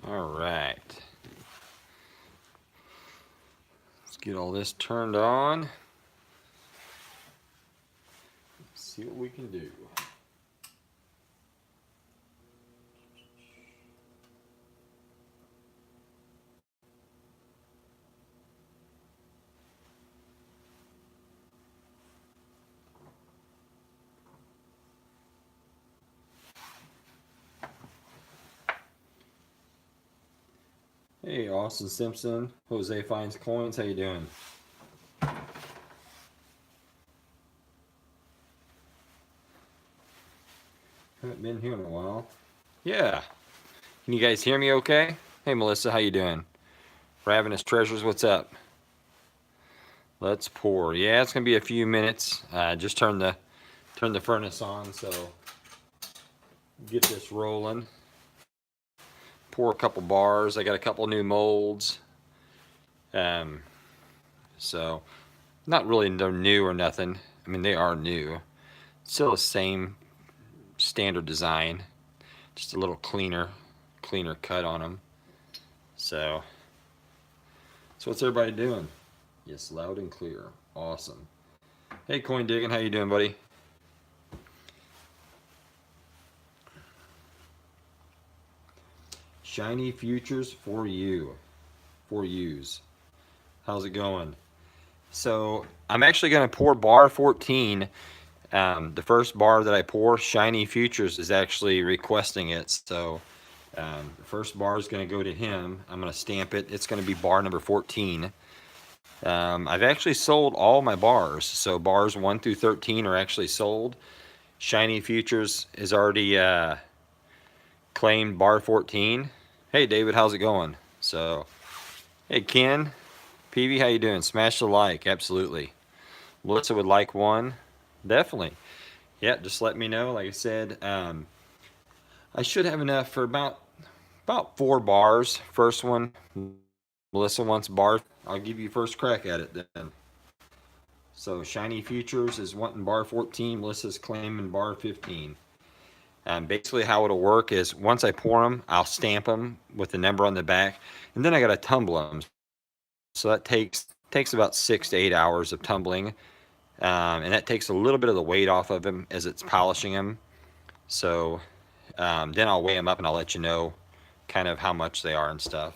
All right. Let's get all this turned on. See what we can do. Hey, Austin Simpson, Jose Finds Coins, how you doing? Haven't been here in a while. Yeah. Can you guys hear me okay? Hey, Melissa, how you doing? Ravenous Treasures, what's up? Let's pour. Yeah, it's gonna be a few minutes. Just turn the furnace on, so get this rolling. Pour a couple bars. I got a couple new molds. So not really no new or nothing. I mean, they are new. Still the same standard design, just a little cleaner cut on them. So what's everybody doing? Yes, loud and clear. Awesome. Hey, Coin Digging, how you doing, buddy? Shiny Futures for you. For yous. How's it going? So I'm actually going to pour bar 14. The first bar that I pour, Shiny Futures, is actually requesting it. So the first bar is going to go to him. I'm going to stamp it. It's going to be bar number 14. I've actually sold all my bars. So bars 1 through 13 are actually sold. Shiny Futures is already claimed bar 14. Hey, David, how's it going? So, hey, Ken, PV, how you doing? Smash the like, absolutely. Melissa would like one, definitely. Yeah, just let me know. Like I said, I should have enough for about 4 bars. First one, Melissa wants bar. I'll give you first crack at it then. So Shiny Futures is wanting bar 14. Melissa's claiming bar 15. Basically how it'll work is once I pour them, I'll stamp them with the number on the back, and then I got to tumble them. So that takes about 6 to 8 hours of tumbling, and that takes a little bit of the weight off of them as it's polishing them. So then I'll weigh them up and I'll let you know kind of how much they are and stuff.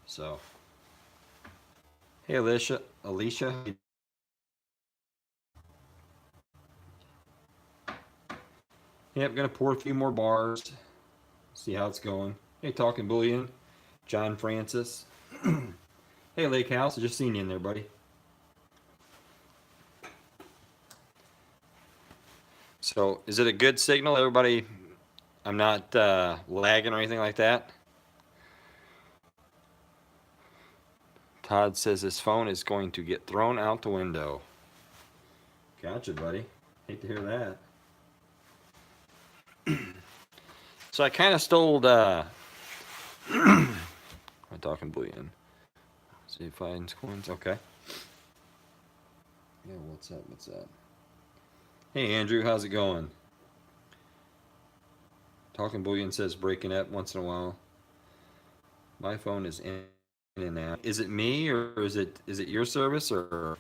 So, hey, Alicia. Yep, gonna pour a few more bars. See how it's going. Hey, Talking Bullion, John Francis. Hey, Lake House, I just seen you in there, buddy. So, is it a good signal, everybody? I'm not lagging or anything like that. Todd says his phone is going to get thrown out the window. Gotcha, buddy. Hate to hear that. So I kind of stole I'm Talking Bullion. See if I finds coins. Okay. Yeah, what's up? What's up? Hey, Andrew, how's it going? Talking Bullion says breaking up once in a while. My phone is in and out. Is it me or is it your service or?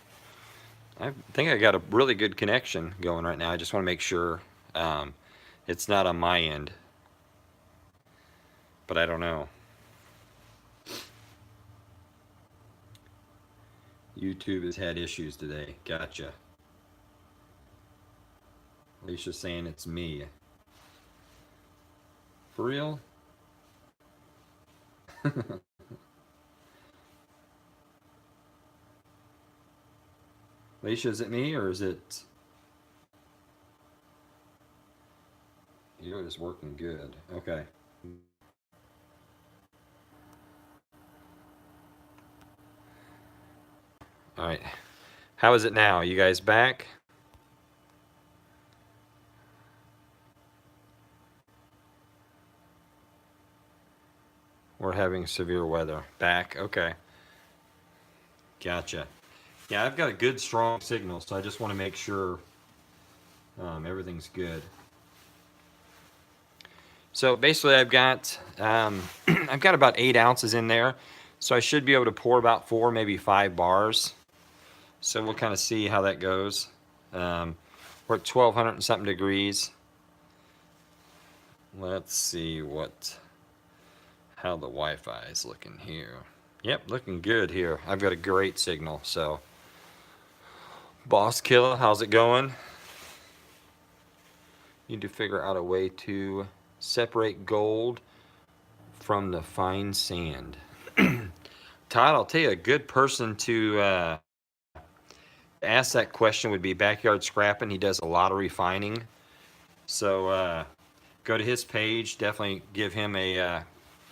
I think I got a really good connection going right now. I just want to make sure it's not on my end, but I don't know. YouTube has had issues today. Gotcha. Alicia's saying it's me. For real? Alicia, is it me or is it? Yours working good. Okay. All right. How is it now? You guys back? We're having severe weather. Back? Okay. Gotcha. Yeah, I've got a good, strong signal, so I just want to make sure everything's good. So basically I've got I've got about 8 ounces in there. So I should be able to pour about 4, maybe 5 bars. So we'll kind of see how that goes. We're at 1200 and something degrees. Let's see how the Wi-Fi is looking here. Yep, looking good here. I've got a great signal. So Boss Killer, how's it going? Need to figure out a way to separate gold from the fine sand. Todd, I'll tell you, a good person to ask that question would be Backyard Scrapping. He does a lot of refining. So go to his page. Definitely give him a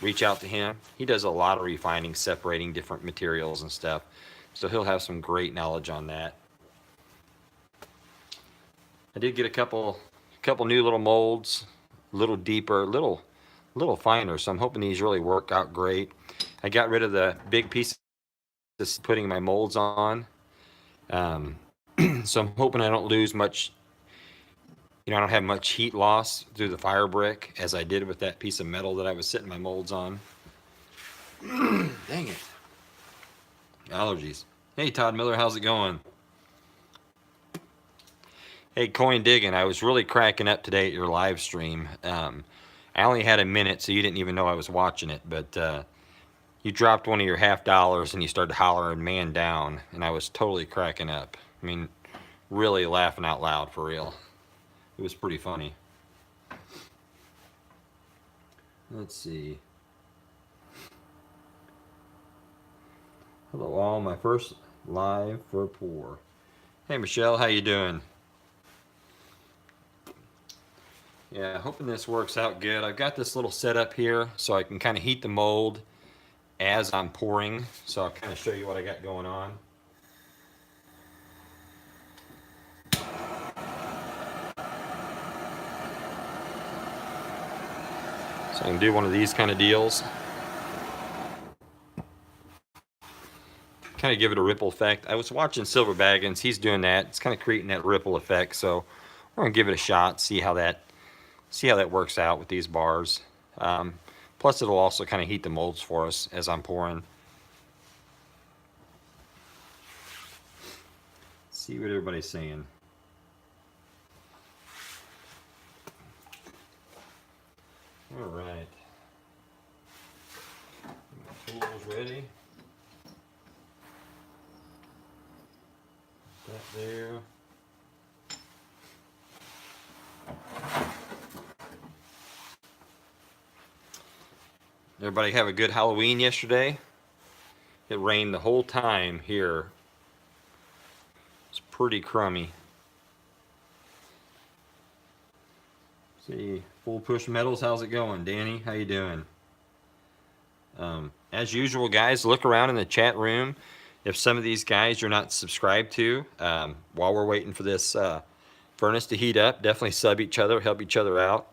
reach out to him. He does a lot of refining, separating different materials and stuff. So he'll have some great knowledge on that. I did get a couple new little molds, a little deeper, little finer. So I'm hoping these really work out great. I got rid of the big pieces putting my molds on. So I'm hoping I don't lose much, I don't have much heat loss through the fire brick as I did with that piece of metal that I was setting my molds on. Dang it. Allergies. Hey, Todd Miller, how's it going? Hey, Coin Digging, I was really cracking up today at your live stream. I only had a minute, so you didn't even know I was watching it, but you dropped one of your $50 and you started hollering "man down," and I was totally cracking up. I mean, really laughing out loud for real. It was pretty funny. Let's see. Hello all, my first live for pour. Hey Michelle, how you doing? Yeah, hoping this works out good. I've got this little setup here so I can kind of heat the mold as I'm pouring. So I'll kind of show you what I got going on. So I can do one of these kind of deals. Kind of give it a ripple effect. I was watching Silver Baggins. He's doing that. It's kind of creating that ripple effect. So we're going to give it a shot, see how that works out with these bars. Plus it'll also kind of heat the molds for us as I'm pouring. See what everybody's saying. All right. Tools ready. That there. Everybody have a good Halloween yesterday? It rained the whole time here. It's pretty crummy. See, Full Push Metals, how's it going? Danny, how you doing? As usual, guys, look around in the chat room. If some of these guys you're not subscribed to, while we're waiting for this furnace to heat up, definitely sub each other, help each other out.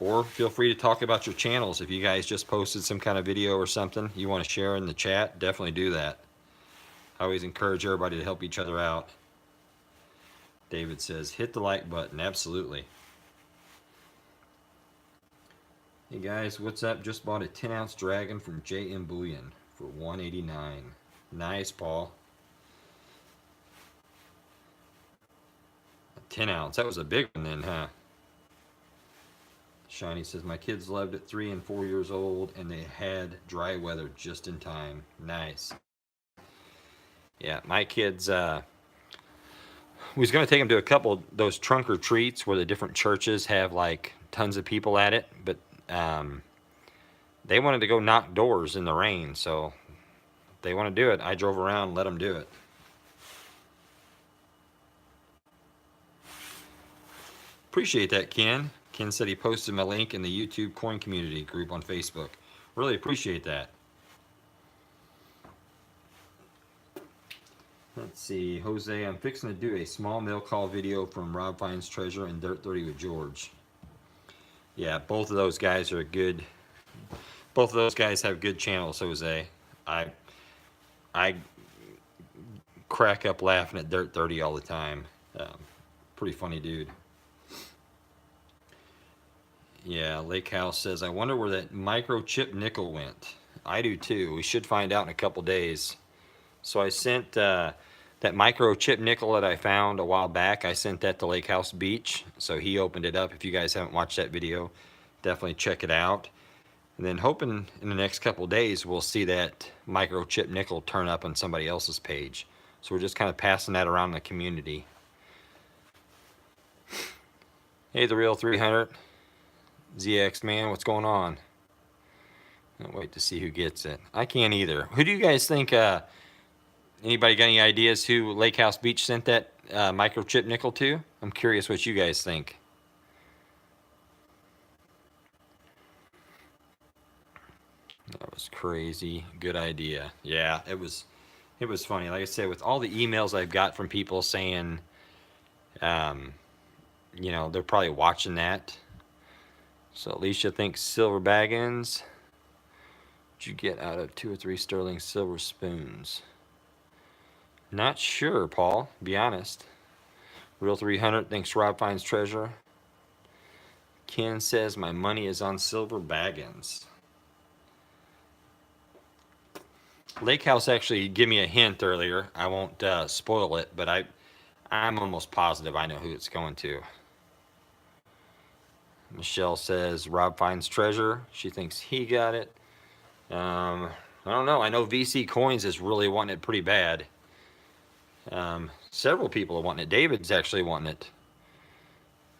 Or feel free to talk about your channels. If you guys just posted some kind of video or something you want to share in the chat, definitely do that. I always encourage everybody to help each other out. David says, hit the like button. Absolutely. Hey guys, what's up? Just bought a 10-ounce Dragon from JM Bullion for $189. Nice, Paul. A 10-ounce. That was a big one then, huh? Shiny says, my kids loved it, 3 and 4 years old, and they had dry weather just in time. Nice. Yeah, my kids, we was going to take them to a couple of those trunk or treats where the different churches have like tons of people at it, but they wanted to go knock doors in the rain, so they want to do it. I drove around and let them do it. Appreciate that, Ken. Ken said he posted my link in the YouTube coin community group on Facebook. Really appreciate that. Let's see, Jose, I'm fixing to do a small mail call video from Rob Finds Treasure and Dirt 30 with George. Yeah, both of those guys are good. Both of those guys have good channels, Jose. I crack up laughing at Dirt 30 all the time. Pretty funny dude. Yeah, Lake House says, I wonder where that microchip nickel went. I do too. We should find out in a couple days. So I sent that microchip nickel that I found a while back. I sent that to Lake House Beach. So he opened it up. If you guys haven't watched that video, definitely check it out. And then hoping in the next couple days we'll see that microchip nickel turn up on somebody else's page. So we're just kind of passing that around the community. Hey, the real 300 ZX man, what's going on? Can't wait to see who gets it. I can't either. Who do you guys think? Anybody got any ideas who Lake House Beach sent that microchip nickel to? I'm curious what you guys think. That was crazy. Good idea. Yeah, it was funny. Like I said, with all the emails I've got from people saying, you know, they're probably watching that. So Alicia thinks silver baggins. What'd you get out of 2 or 3 sterling silver spoons? Not sure, Paul. Be honest. Real 300 thinks Rob finds treasure. Ken says my money is on silver baggins. Lake House actually gave me a hint earlier. I won't spoil it, but I'm almost positive I know who it's going to. Michelle says Rob finds treasure. She thinks he got it. I don't know. I know VC Coins is really wanting it pretty bad. Several people are wanting it. David's actually wanting it.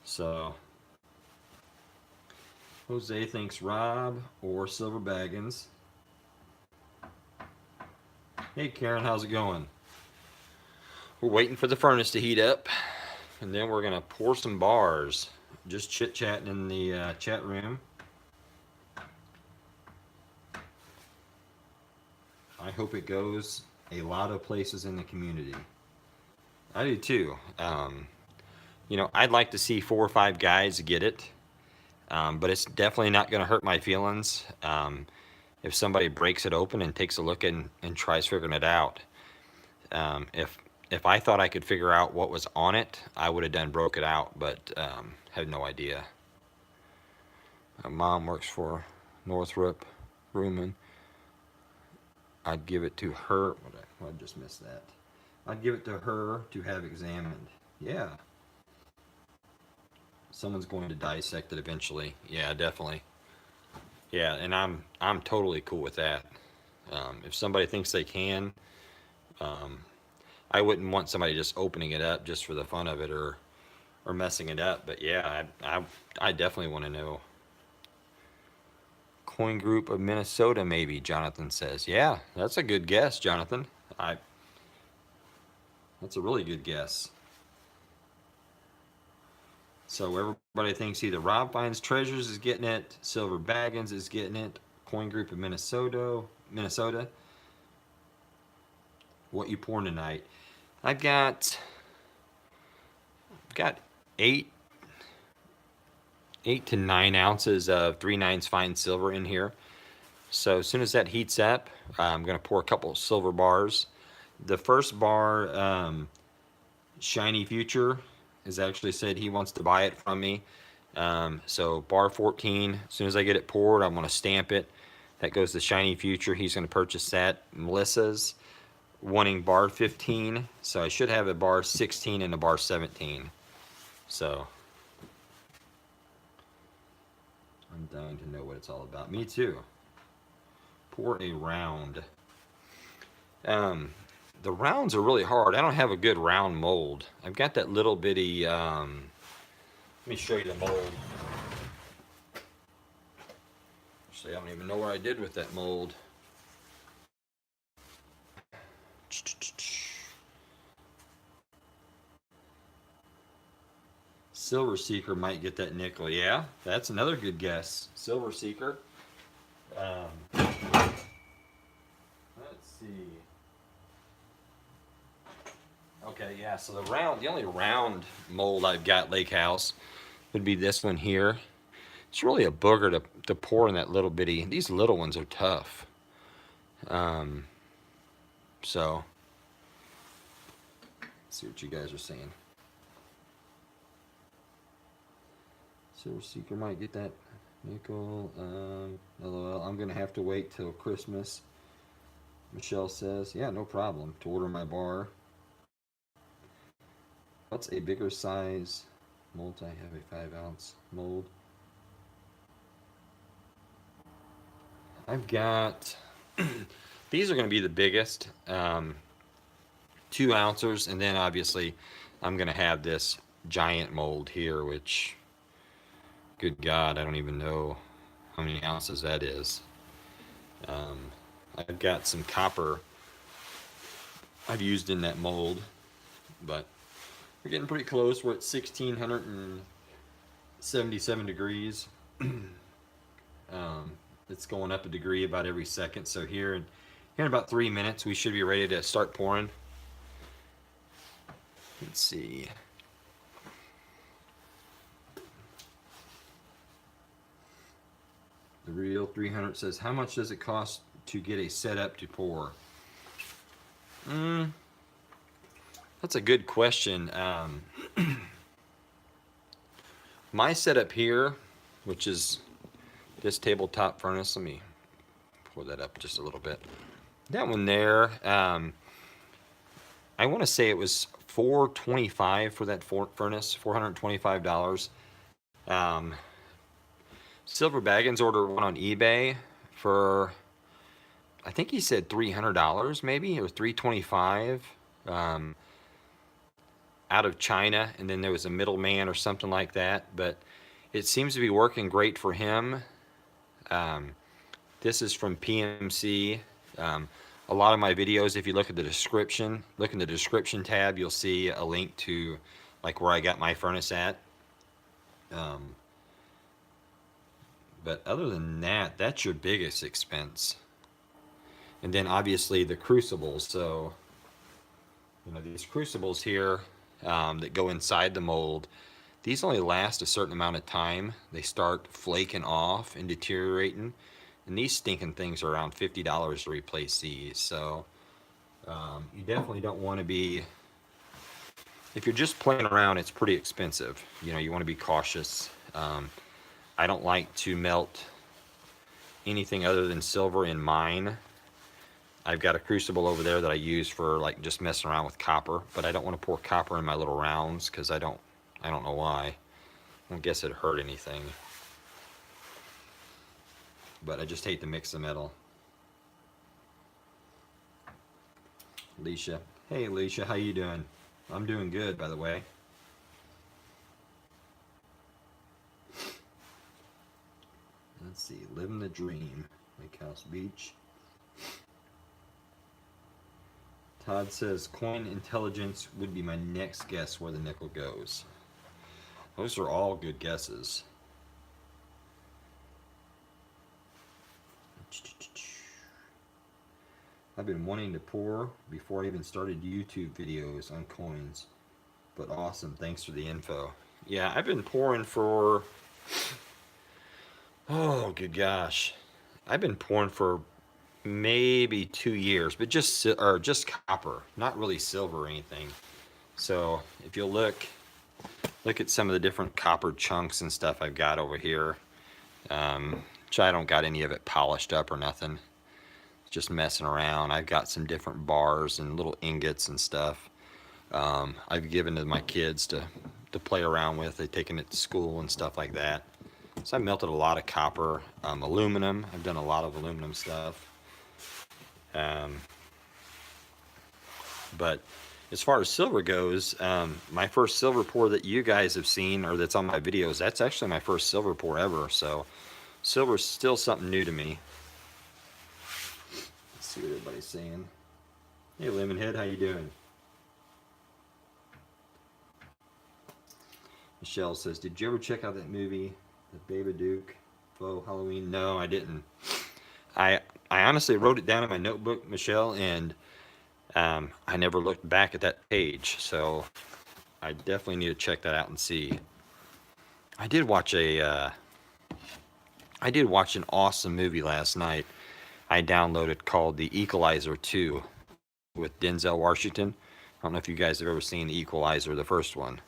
So Jose thinks Rob or Silver Baggins. Hey Karen, how's it going? We're waiting for the furnace to heat up, and then we're gonna pour some bars. Just chit-chatting in the chat room. I hope it goes a lot of places in the community. I do too. You know, I'd like to see 4 or 5 guys get it, but it's definitely not going to hurt my feelings if somebody breaks it open and takes a look and tries figuring it out. If I thought I could figure out what was on it, I would have done broke it out, but had no idea. My mom works for Northrop Grumman. I'd give it to her. I just missed that. I'd give it to her to have examined. Yeah. Someone's going to dissect it eventually. Yeah, definitely. Yeah, and I'm totally cool with that. If somebody thinks they can, I wouldn't want somebody just opening it up just for the fun of it or messing it up. But yeah, I definitely want to know. Coin Group of Minnesota, maybe, Jonathan says. Yeah, that's a good guess, Jonathan. That's a really good guess. So everybody thinks either Rob Finds Treasures is getting it, Silver Baggins is getting it, Coin Group of Minnesota. What you pouring tonight? I've got 8 to 9 ounces of 3/9 fine silver in here. So as soon as that heats up, I'm going to pour a couple of silver bars. The first bar, Shiny Future, has actually said he wants to buy it from me. So bar 14, as soon as I get it poured, I'm going to stamp it. That goes to Shiny Future. He's going to purchase that. Melissa's wanting bar 15, so I should have a bar 16 and a bar 17. So I'm dying to know what it's all about. Me too. Pour a round. The rounds are really hard. I don't have a good round mold. I've got that little bitty, let me show you the mold. Actually, I don't even know what I did with that mold. Silver Seeker might get that nickel. Yeah, that's another good guess. Silver Seeker. Let's see. Okay, yeah, so the only round mold I've got, Lake House, would be this one here. It's really a booger to pour in that little bitty. These little ones are tough. So, let's see what you guys are saying. Silver Seeker might get that Nickel, LOL. I'm gonna have to wait till Christmas. Michelle says, yeah, no problem, to order my bar. What's a bigger size mold? I have a 5-ounce mold. I've got, these are going to be the biggest, 2 ounces, and then obviously I'm going to have this giant mold here, which, good God, I don't even know how many ounces that is. I've got some copper I've used in that mold, but we're getting pretty close. We're at 1677 degrees. It's going up a degree about every second. So here in about 3 minutes, we should be ready to start pouring. Let's see. The Real 300 says, how much does it cost to get a setup to pour? That's a good question. My setup here, which is this tabletop furnace, let me pull that up just a little bit. That one there, I want to say it was $425 for that furnace, $425. Silver Baggins ordered one on eBay for, I think he said $300 maybe, it was $325 out of China, and then there was a middleman or something like that, but it seems to be working great for him. This is from PMC. A lot of my videos, if you look at the description, look in the description tab, you'll see a link to like where I got my furnace at. But other than that, that's your biggest expense. And then obviously the crucibles. So, you know, these crucibles here that go inside the mold, these only last a certain amount of time. They start flaking off and deteriorating. And these stinking things are around $50 to replace these. So you definitely don't want to be, if you're just playing around, it's pretty expensive. You know, you want to be cautious. I don't like to melt anything other than silver in mine. I've got a crucible over there that I use for like just messing around with copper, but I don't want to pour copper in my little rounds because I don't know why. I don't guess it hurt anything. But I just hate to mix the metal. Alicia. Hey Alicia, how you doing? I'm doing good, by the way. Let's see, living the dream. Lake House Beach. Todd says Coin Intelligence would be my next guess where the nickel goes. Those are all good guesses. I've been wanting to pour before I even started YouTube videos on coins, but awesome, thanks for the info. Yeah, I've been pouring for, oh good gosh, I've been pouring for maybe 2 years, but just copper, not really silver or anything. So if you'll look at some of the different copper chunks and stuff I've got over here, which I don't got any of it polished up or nothing, just messing around. I've got some different bars and little ingots and stuff I've given to my kids to play around with. They've taken it to school and stuff like that. So I melted a lot of copper, aluminum. I've done a lot of aluminum stuff. But as far as silver goes, my first silver pour that you guys have seen or that's on my videos, that's actually my first silver pour ever. So silver's still something new to me. Let's see what everybody's saying. Hey Lemonhead, how you doing? Michelle says, did you ever check out that movie, The Babadook Faux Halloween? No, I didn't. I honestly wrote it down in my notebook, Michelle, and I never looked back at that page, so I definitely need to check that out and see. I did watch an awesome movie last night I downloaded called The Equalizer 2 with Denzel Washington. I don't know if you guys have ever seen The Equalizer, the first one,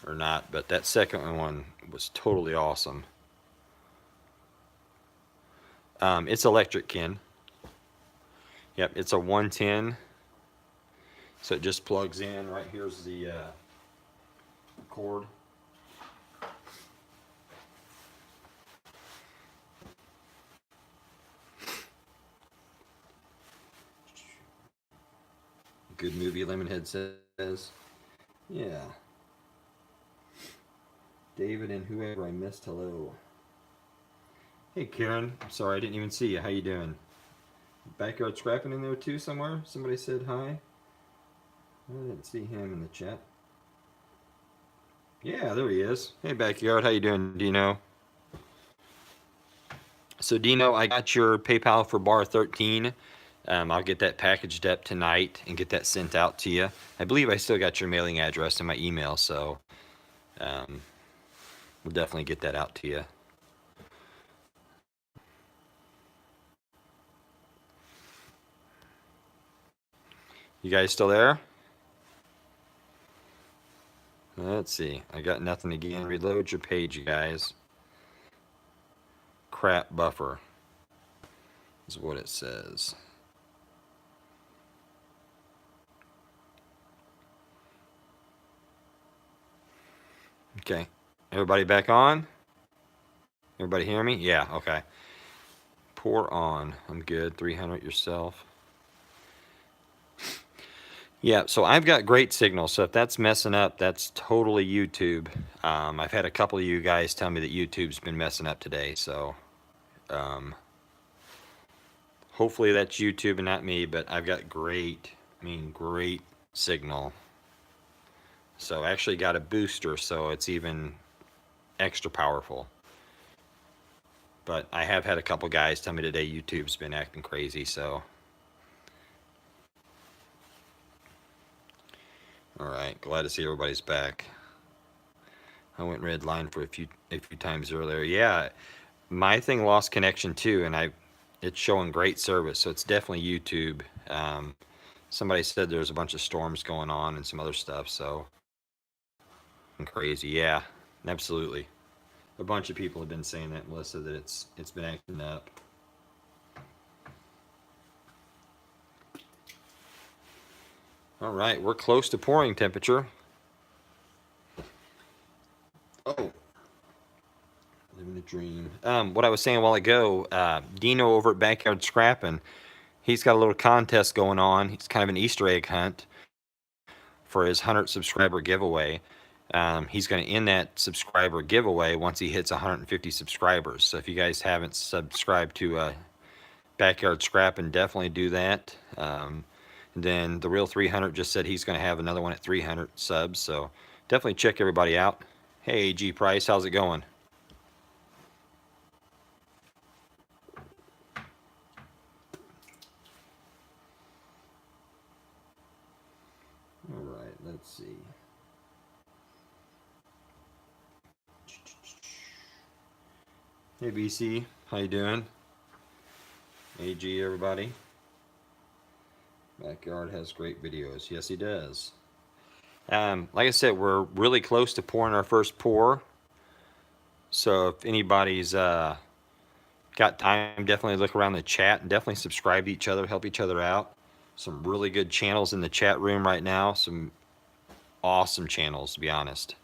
or not, but that second one was totally awesome. It's electric, Ken. Yep, it's a 110. So it just plugs in. Right here's the cord. Good movie, Lemonhead says. Yeah. David and whoever I missed, hello. Hey, Karen. I'm sorry, I didn't even see you. How you doing? Backyard Scrapping in there too somewhere? Somebody said hi. I didn't see him in the chat. Yeah, there he is. Hey, Backyard. How you doing, Dino? So, Dino, I got your PayPal for bar 13. I'll get that packaged up tonight and get that sent out to you. I believe I still got your mailing address in my email, so we'll definitely get that out to you. You guys still there? Let's see. I got nothing again. Reload your page, you guys. Crap buffer is what it says. Okay. Everybody back on? Everybody hear me? Yeah, okay. Pour on. I'm good. 300 yourself. Yeah, so I've got great signal. So if that's messing up, that's totally YouTube. I've had a couple of you guys tell me that YouTube's been messing up today. So hopefully that's YouTube and not me, but I've got great signal. So I actually got a booster, so it's even extra powerful. But I have had a couple guys tell me today YouTube's been acting crazy, so. All right, glad to see everybody's back. I went red line for a few times earlier. Yeah, my thing lost connection too, and it's showing great service, so it's definitely YouTube. Somebody said there's a bunch of storms going on and some other stuff, so crazy. Yeah, absolutely. A bunch of people have been saying that, Melissa, that it's been acting up. All right, we're close to pouring temperature. Oh, living a dream. What I was saying a while ago, Dino over at Backyard Scrapping, he's got a little contest going on. It's kind of an Easter egg hunt for his 100 subscriber giveaway. He's going to end that subscriber giveaway once he hits 150 subscribers. So if you guys haven't subscribed to Backyard Scrapping, definitely do that. And then the Real 300 just said he's going to have another one at 300 subs. So definitely check everybody out. Hey, G Price, how's it going? All right, let's see. Hey, BC, how you doing? AG, everybody. Backyard has great videos. Yes, he does. Like I said, we're really close to pouring our first pour. So if anybody's got time, definitely look around the chat and definitely subscribe to each other, help each other out. Some really good channels in the chat room right now. Some awesome channels, to be honest.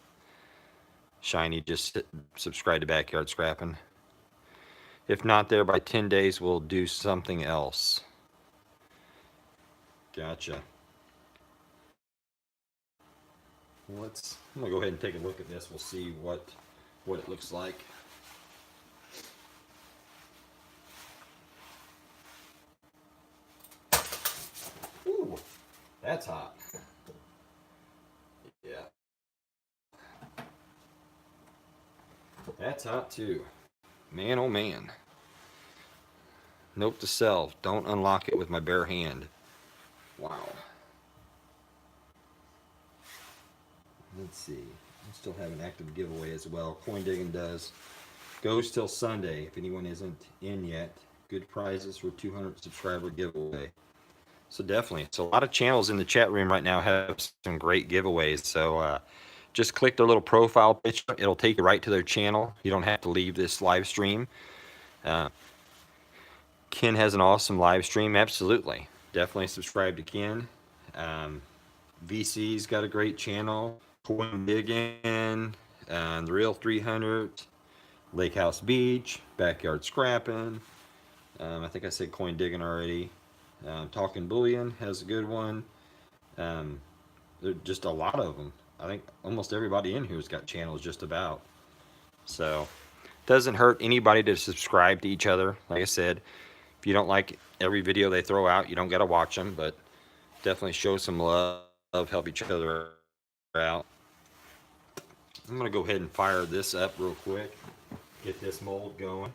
Shiny, just subscribe to Backyard Scrapping. If not there by 10 days, we'll do something else. Gotcha. I'm gonna go ahead and take a look at this. We'll see what it looks like. Ooh, that's hot. Yeah. That's hot too. Man, oh man. Note to self, don't unlock it with my bare hand. Wow. Let's see. I still have an active giveaway as well. Coin Digging does. Goes till Sunday if anyone isn't in yet. Good prizes for 200 subscriber giveaway. So definitely. So a lot of channels in the chat room right now have some great giveaways. So just click their little profile picture. It'll take you right to their channel. You don't have to leave this live stream. Ken has an awesome live stream. Absolutely. Definitely subscribe to Ken. VC's got a great channel. Coin Digging, The Real 300, Lake House Beach, Backyard Scrapping. I think I said Coin Digging already. Talking Bullion has a good one. There's just a lot of them. I think almost everybody in here's got channels just about. So, doesn't hurt anybody to subscribe to each other. Like I said, if you don't like every video they throw out, you don't got to watch them, but definitely show some love, help each other out. I'm going to go ahead and fire this up real quick, get this mold going.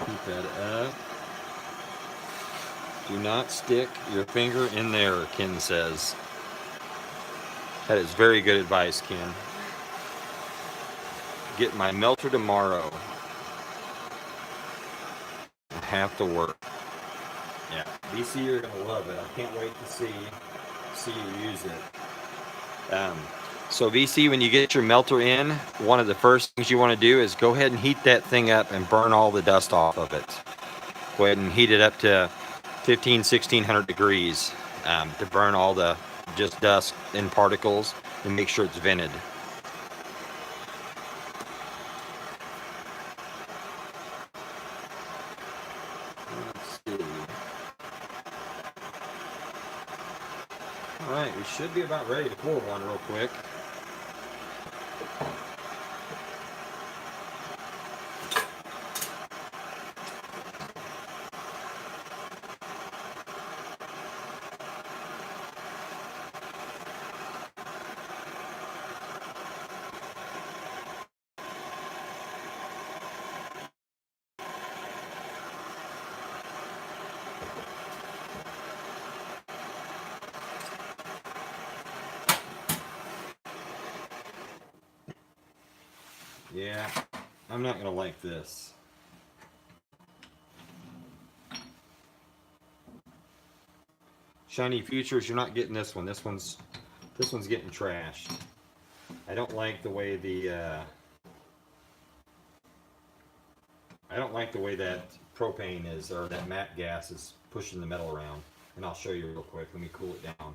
Keep that up. Do not stick your finger in there, Ken says. That is very good advice, Ken. Get my melter tomorrow. I have to work. Yeah, VC, you're gonna love it. I can't wait to see you use it. So VC, when you get your melter in, one of the first things you want to do is go ahead and heat that thing up and burn all the dust off of it. Go ahead and heat it up to 1600 degrees to burn all the just dust and particles and make sure it's vented. Let's see. All right, we should be about ready to pour one real quick. Yeah, I'm not gonna like this. Shiny Futures, you're not getting this one. This one's getting trashed. I don't like the way that propane is, or that matte gas is pushing the metal around. And I'll show you real quick. Let me cool it down.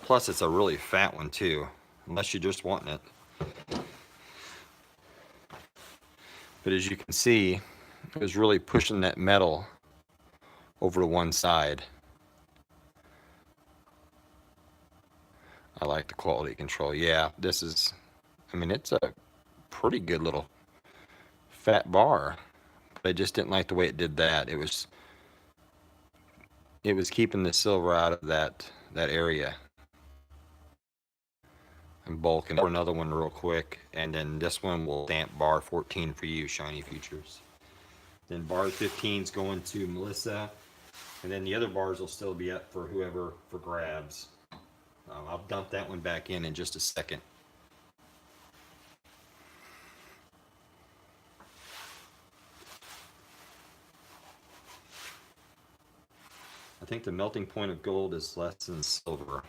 Plus, it's a really fat one too, unless you're just wanting it. But as you can see, it was really pushing that metal over to one side. I like the quality control. Yeah, this is, I mean, it's a pretty good little fat bar. But I just didn't like the way it did that. It was keeping the silver out of that area. And bulking for another one real quick, and then this one will stamp bar 14 for you, Shiny Futures. Then bar 15 is going to Melissa, and then the other bars will still be up for whoever for grabs. I'll dump that one back in just a second. I think the melting point of gold is less than silver.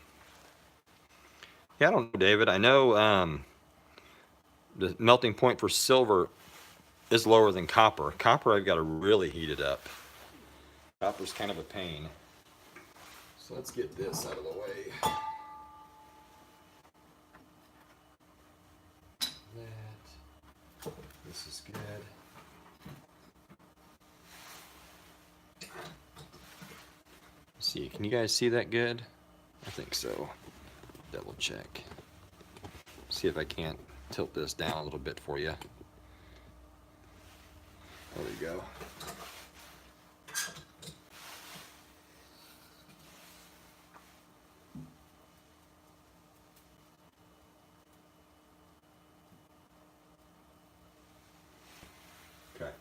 Yeah, I don't know, David. I know the melting point for silver is lower than copper. Copper, I've got to really heat it up. Copper's kind of a pain. So let's get this out of the way. This is good. Let's see, can you guys see that good? I think so. Double check. See if I can't tilt this down a little bit for you. There we go. Okay.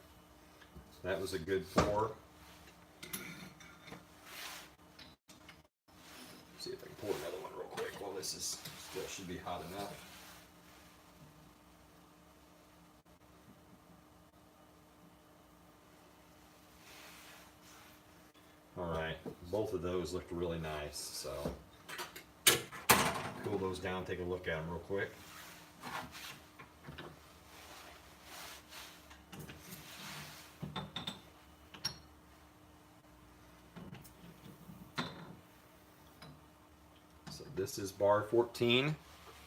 That was a good pour. See if I can pour another one real quick. Well, this is still should be hot enough. All right, both of those looked really nice. So cool those down. Take a look at them real quick. So this is bar 14,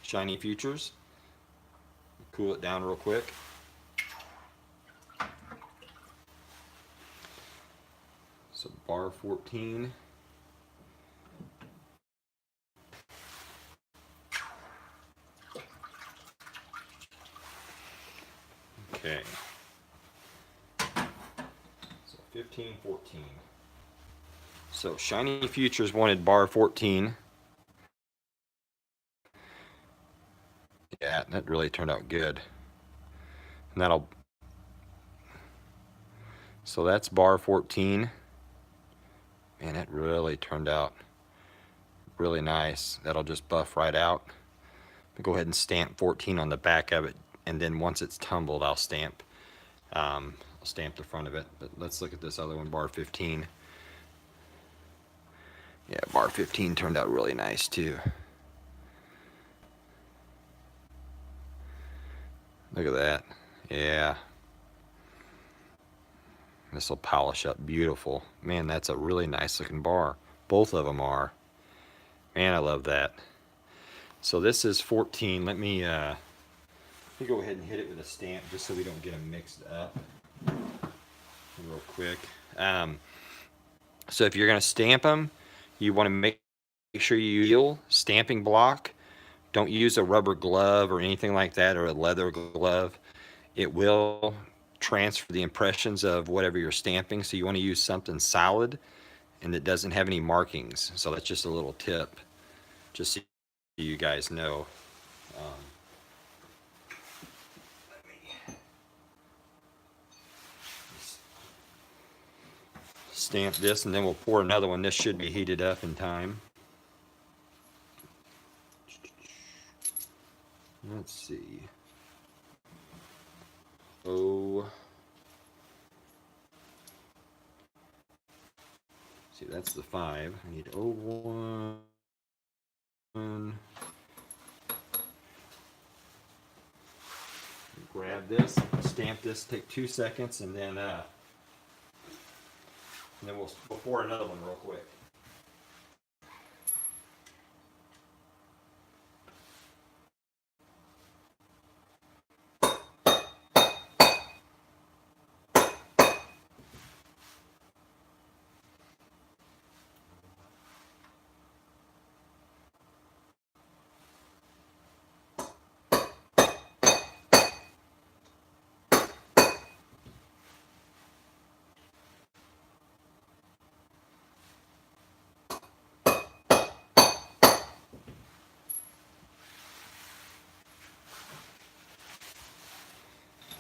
Shiny Futures. Cool it down real quick. So bar 14. Okay. So 15, 14. So Shiny Futures wanted bar 14. Yeah, that really turned out good. And that'll. So that's bar 14. Man, it really turned out really nice. That'll just buff right out. I'll go ahead and stamp 14 on the back of it, and then once it's tumbled, I'll stamp the front of it. But let's look at this other one, bar 15. Yeah, bar 15 turned out really nice too. Look at that. Yeah. This will polish up beautiful. Man, that's a really nice looking bar. Both of them are. Man, I love that. So this is 14. Let me go ahead and hit it with a stamp just so we don't get them mixed up real quick. So if you're going to stamp them, you want to make sure you use stamping block. Don't use a rubber glove or anything like that, or a leather glove. It will transfer the impressions of whatever you're stamping, so you want to use something solid and that doesn't have any markings. So that's just a little tip, just so you guys know. Let me stamp this, and then we'll pour another one. This should be heated up in time. Let's see. See, that's the 5. I need 01. Grab this, stamp this, take 2 seconds, and then we'll pour another one real quick.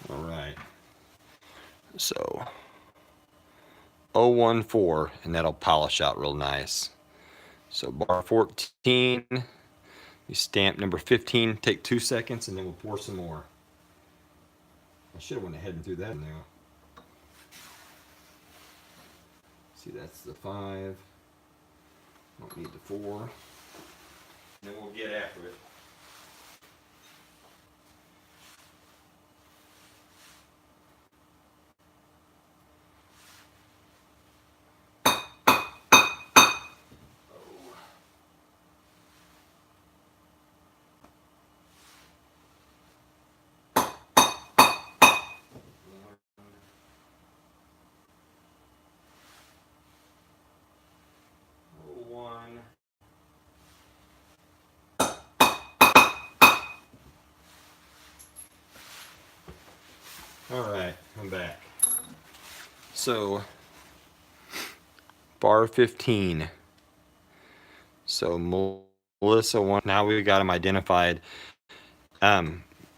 All right. So 014, and that'll polish out real nice. So bar 14, you stamp number 15, take 2 seconds, and then we'll pour some more. I should have went ahead and threw that in there. See, that's the 5. Don't need the 4. Then we'll get after it. All right, I'm back. So, bar 15. So Melissa won. Now we've got them identified.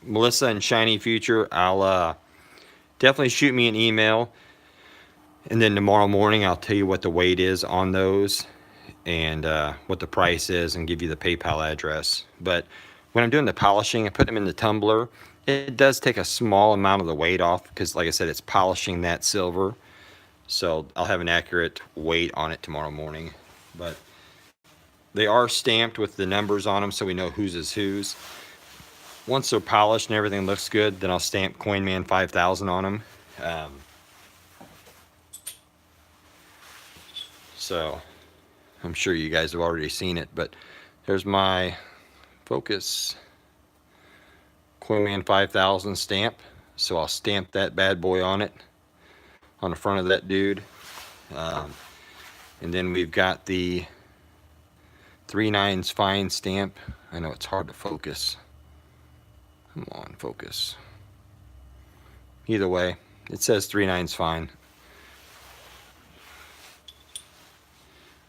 Melissa and Shiny Future, I'll definitely shoot me an email. And then tomorrow morning, I'll tell you what the weight is on those and what the price is and give you the PayPal address. But when I'm doing the polishing, I put them in the tumbler. It does take a small amount of the weight off because, like I said, it's polishing that silver. So I'll have an accurate weight on it tomorrow morning. But they are stamped with the numbers on them so we know whose is whose. Once they're polished and everything looks good, then I'll stamp CoinMan 5000 on them. So I'm sure you guys have already seen it, but there's my Focus CoinMan 5000 stamp. So I'll stamp that bad boy on it, on the front of that dude. And then we've got the 3/9 fine stamp. I know it's hard to focus. Come on, focus. Either way, it says 3/9 fine.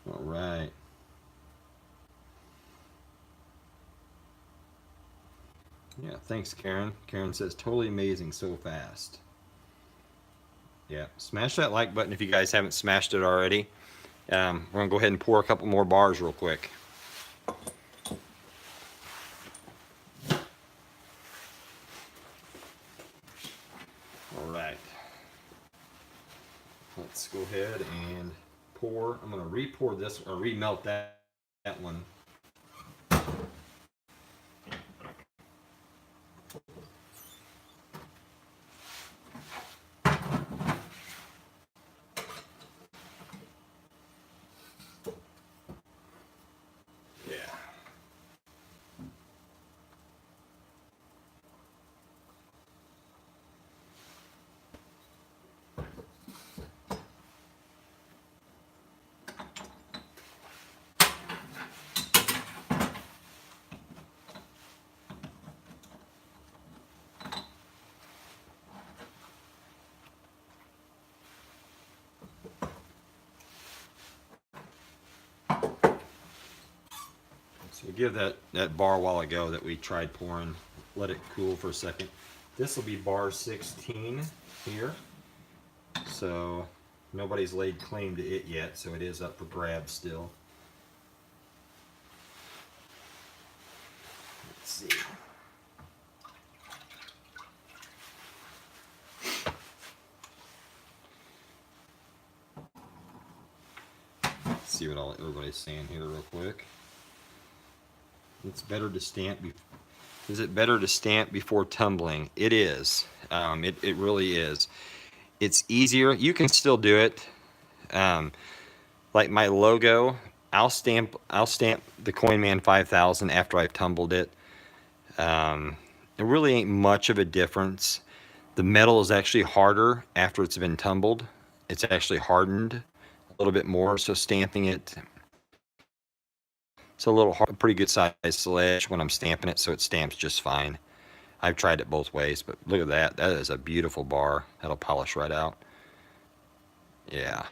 All right. Yeah, thanks, Karen. Karen says, totally amazing, so fast. Yeah, smash that like button if you guys haven't smashed it already. We're going to go ahead and pour a couple more bars real quick. All right. Let's go ahead and pour. I'm going to re-pour this, or remelt that one. So we give that bar a while ago that we tried pouring, let it cool for a second. This will be bar 16 here. So nobody's laid claim to it yet, so it is up for grabs still. Let's see. Let's see what everybody's saying here real quick. It's better to stamp. Is it better to stamp before tumbling? It is. It really is. It's easier. You can still do it. Like my logo, I'll stamp the CoinMan 5000 after I've tumbled it. It really ain't much of a difference. The metal is actually harder after it's been tumbled. It's actually hardened a little bit more, so stamping it, it's a little hard, pretty good size sledge when I'm stamping it, so it stamps just fine. I've tried it both ways, but look at that. That is a beautiful bar. That'll polish right out. Yeah.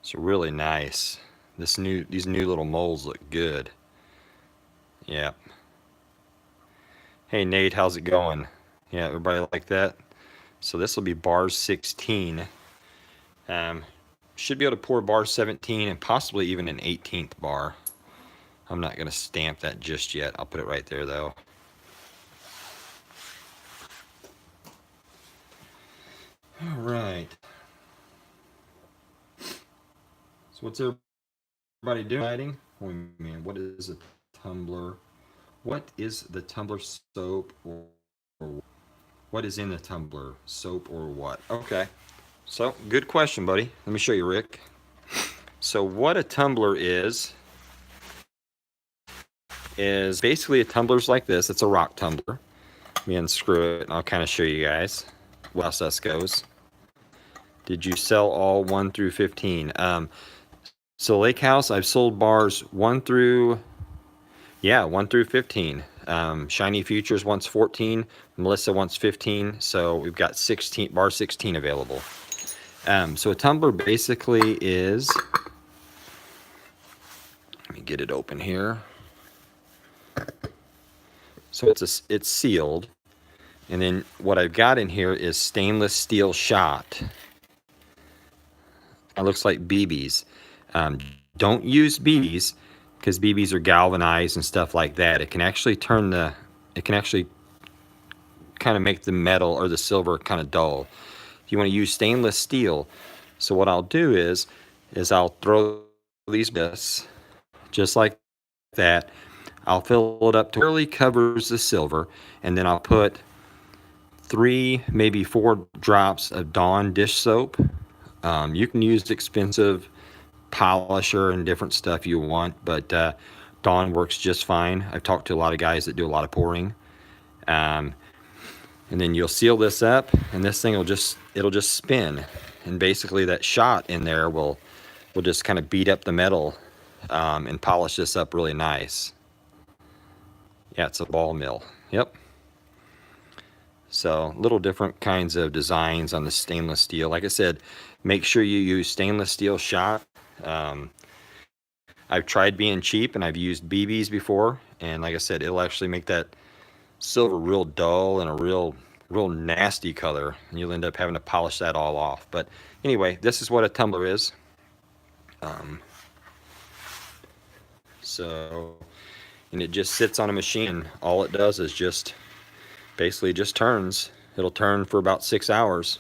It's really nice. These new little molds look good. Yeah. Hey Nate, how's it going? Yeah, everybody like that? So this will be bar 16. Should be able to pour bar 17 and possibly even an 18th bar. I'm not going to stamp that just yet. I'll put it right there though. All right. So what's everybody doing? Oh man, what is a tumbler? What is the tumbler, soap, or what is in the tumbler, soap or what? Okay. So, good question, buddy. Let me show you, Rick. So, what a tumbler is basically a tumbler's like this. It's a rock tumbler. Let me unscrew it, and I'll kind of show you guys how this goes. Did you sell all 1 through 15? So, Lake House, I've sold bars 1 through 15. Shiny Futures wants 14. Melissa wants 15. So, we've got bar 16 available. So a tumbler basically is, let me get it open here. So it's sealed, and then what I've got in here is stainless steel shot. It looks like BBs. Don't use BBs because BBs are galvanized and stuff like that. It can actually kind of make the metal or the silver kind of dull. You want to use stainless steel. So what I'll do is I'll throw these bits just like that. I'll fill it up to where it really covers the silver, and then I'll put 3, maybe 4 drops of Dawn dish soap. You can use expensive polisher and different stuff you want, but Dawn works just fine. I've talked to a lot of guys that do a lot of pouring. And then you'll seal this up, and this thing it'll just spin, and basically that shot in there will just kind of beat up the metal and polish this up really nice. Yeah, it's a ball mill. Yep. So little different kinds of designs on the stainless steel. Like I said, make sure you use stainless steel shot. I've tried being cheap, and I've used BBs before, and like I said, it'll actually make that silver real dull and a real nasty color, and you'll end up having to polish that all off. But anyway, this is what a tumbler is. And it just sits on a machine. All it does is basically just turns. It'll turn for about 6 hours.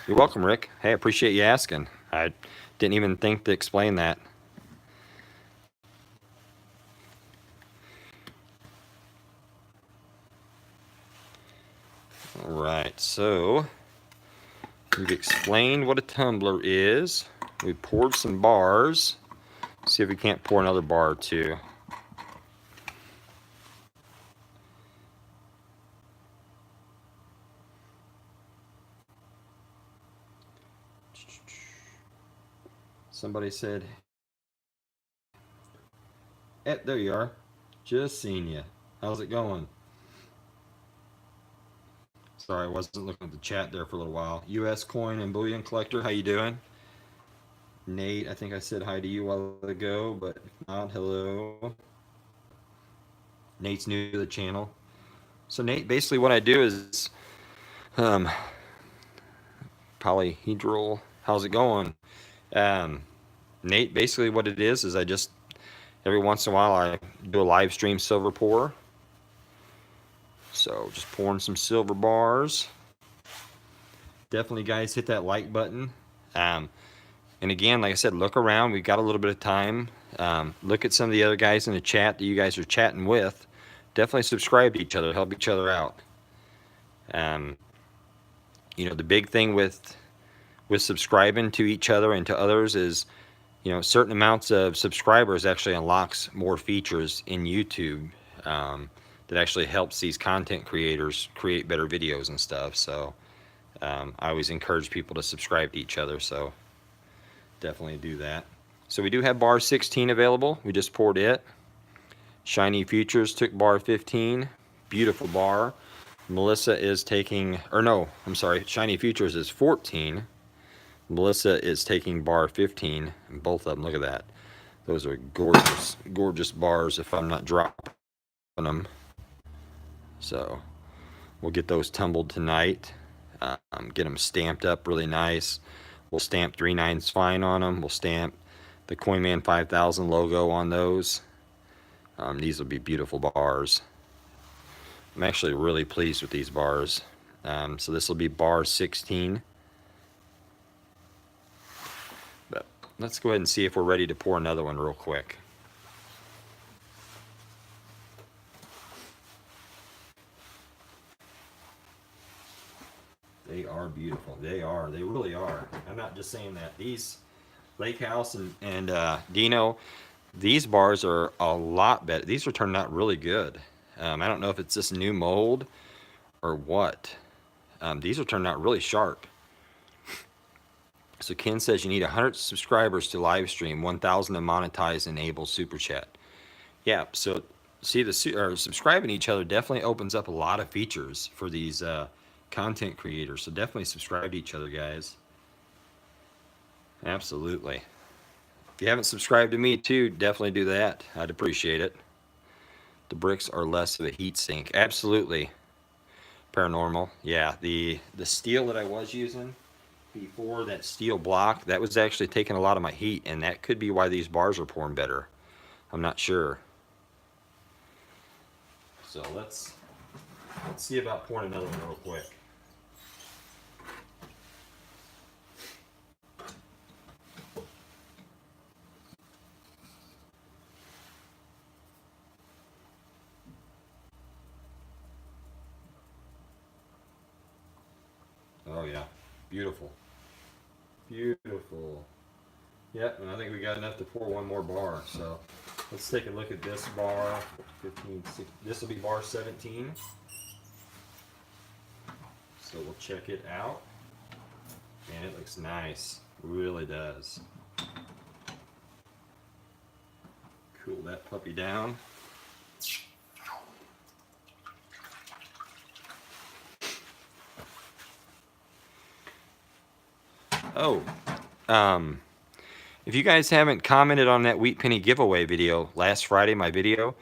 You're welcome, Rick. Hey, I appreciate you asking. I didn't even think to explain that. All right, so we've explained what a tumbler is. We poured some bars. See if we can't pour another bar or two. Somebody said, there you are. Just seen you. How's it going? Sorry, I wasn't looking at the chat there for a little while. U.S. coin and bullion collector, how you doing? Nate, I think I said hi to you a while ago, but if not, hello. Nate's new to the channel. So Nate, basically what I do is polyhedral. How's it going? Nate, basically what it is I just, every once in a while I do a live stream silver pour. So just pouring some silver bars. Definitely guys, hit that like button. And again, like I said, look around. We've got a little bit of time. Look at some of the other guys in the chat that you guys are chatting with. Definitely subscribe to each other, help each other out. You know, the big thing with subscribing to each other and to others is, you know, certain amounts of subscribers actually unlocks more features in YouTube that actually helps these content creators create better videos and stuff. So I always encourage people to subscribe to each other, so definitely do that. So we do have bar 16 available. We just poured it. Shiny Futures took bar 15. Beautiful bar. Melissa is taking, or no, I'm sorry, Shiny Futures is 14. Melissa is taking bar 15, and both of them, look at that. Those are gorgeous, gorgeous bars if I'm not dropping them. So we'll get those tumbled tonight, get them stamped up really nice. We'll stamp 3/9 fine on them. We'll stamp the Coinman 5000 logo on those. These will be beautiful bars. I'm actually really pleased with these bars. So this will be bar 16. But let's go ahead and see if we're ready to pour another one real quick. They are beautiful. They are. They really are. I'm not just saying that. These Lake House and Dino, these bars are a lot better. These are turning out really good. I don't know if it's this new mold or what. These are turning out really sharp. So Ken says you need 100 subscribers to live stream, 1,000 to monetize, enable super chat. Yeah, so see, subscribing to each other definitely opens up a lot of features for these content creators. So definitely subscribe to each other, guys. Absolutely. If you haven't subscribed to me too, definitely do that. I'd appreciate it. The bricks are less of a heat sink. Absolutely. Paranormal. Yeah, the steel that I was using before that steel block, that was actually taking a lot of my heat, and that could be why these bars are pouring better. I'm not sure. So let's see about pouring another one real quick. Oh yeah, beautiful. Beautiful. Yep, and I think we got enough to pour one more bar. So let's take a look at this bar. 15, 16, this will be bar 17. So we'll check it out. Man, it looks nice. Really does. Cool that puppy down. Oh, if you guys haven't commented on that Wheat Penny giveaway video last Friday, my video,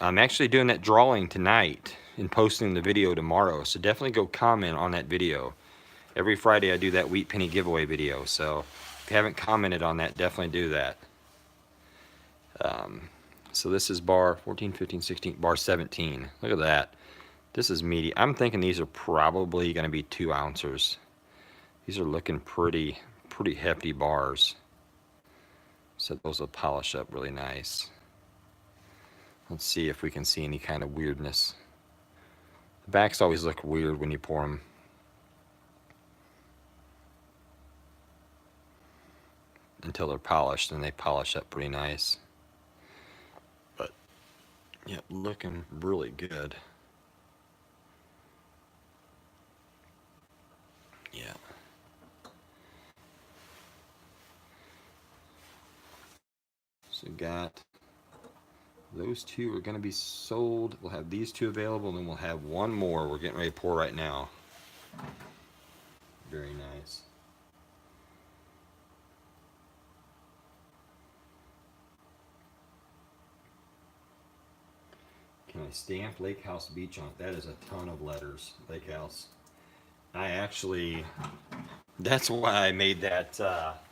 I'm actually doing that drawing tonight and posting the video tomorrow. So definitely go comment on that video. Every Friday I do that Wheat Penny giveaway video. So if you haven't commented on that, definitely do that. So this is bar 14, 15, 16, bar 17. Look at that. This is meaty. I'm thinking these are probably going to be 2 ounces. These are looking pretty hefty bars. So those will polish up really nice. Let's see if we can see any kind of weirdness. The backs always look weird when you pour them. Until they're polished, and they polish up pretty nice. But yeah, looking really good. Yeah. So got those 2 are going to be sold. We'll have these 2 available, and then we'll have one more we're getting ready to pour right now. Very nice. Can I stamp Lake House Beach on it? That is a ton of letters, Lake House. I actually, that's why I made that, that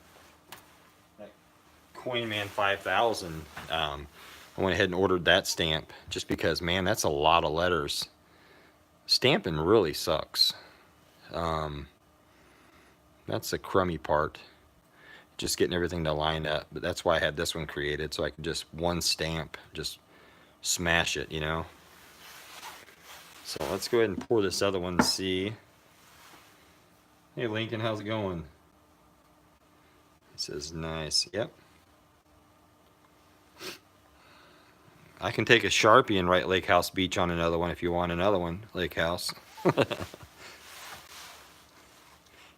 Coinman 5000. I went ahead and ordered that stamp just because, man, that's a lot of letters. Stamping really sucks. That's the crummy part. Just getting everything to line up. But that's why I had this one created, so I could just one stamp, just smash it, you know. So let's go ahead and pour this other one and see. Hey Lincoln, how's it going? It says nice. Yep. I can take a Sharpie and write Lake House Beach on another one if you want another one, Lake House.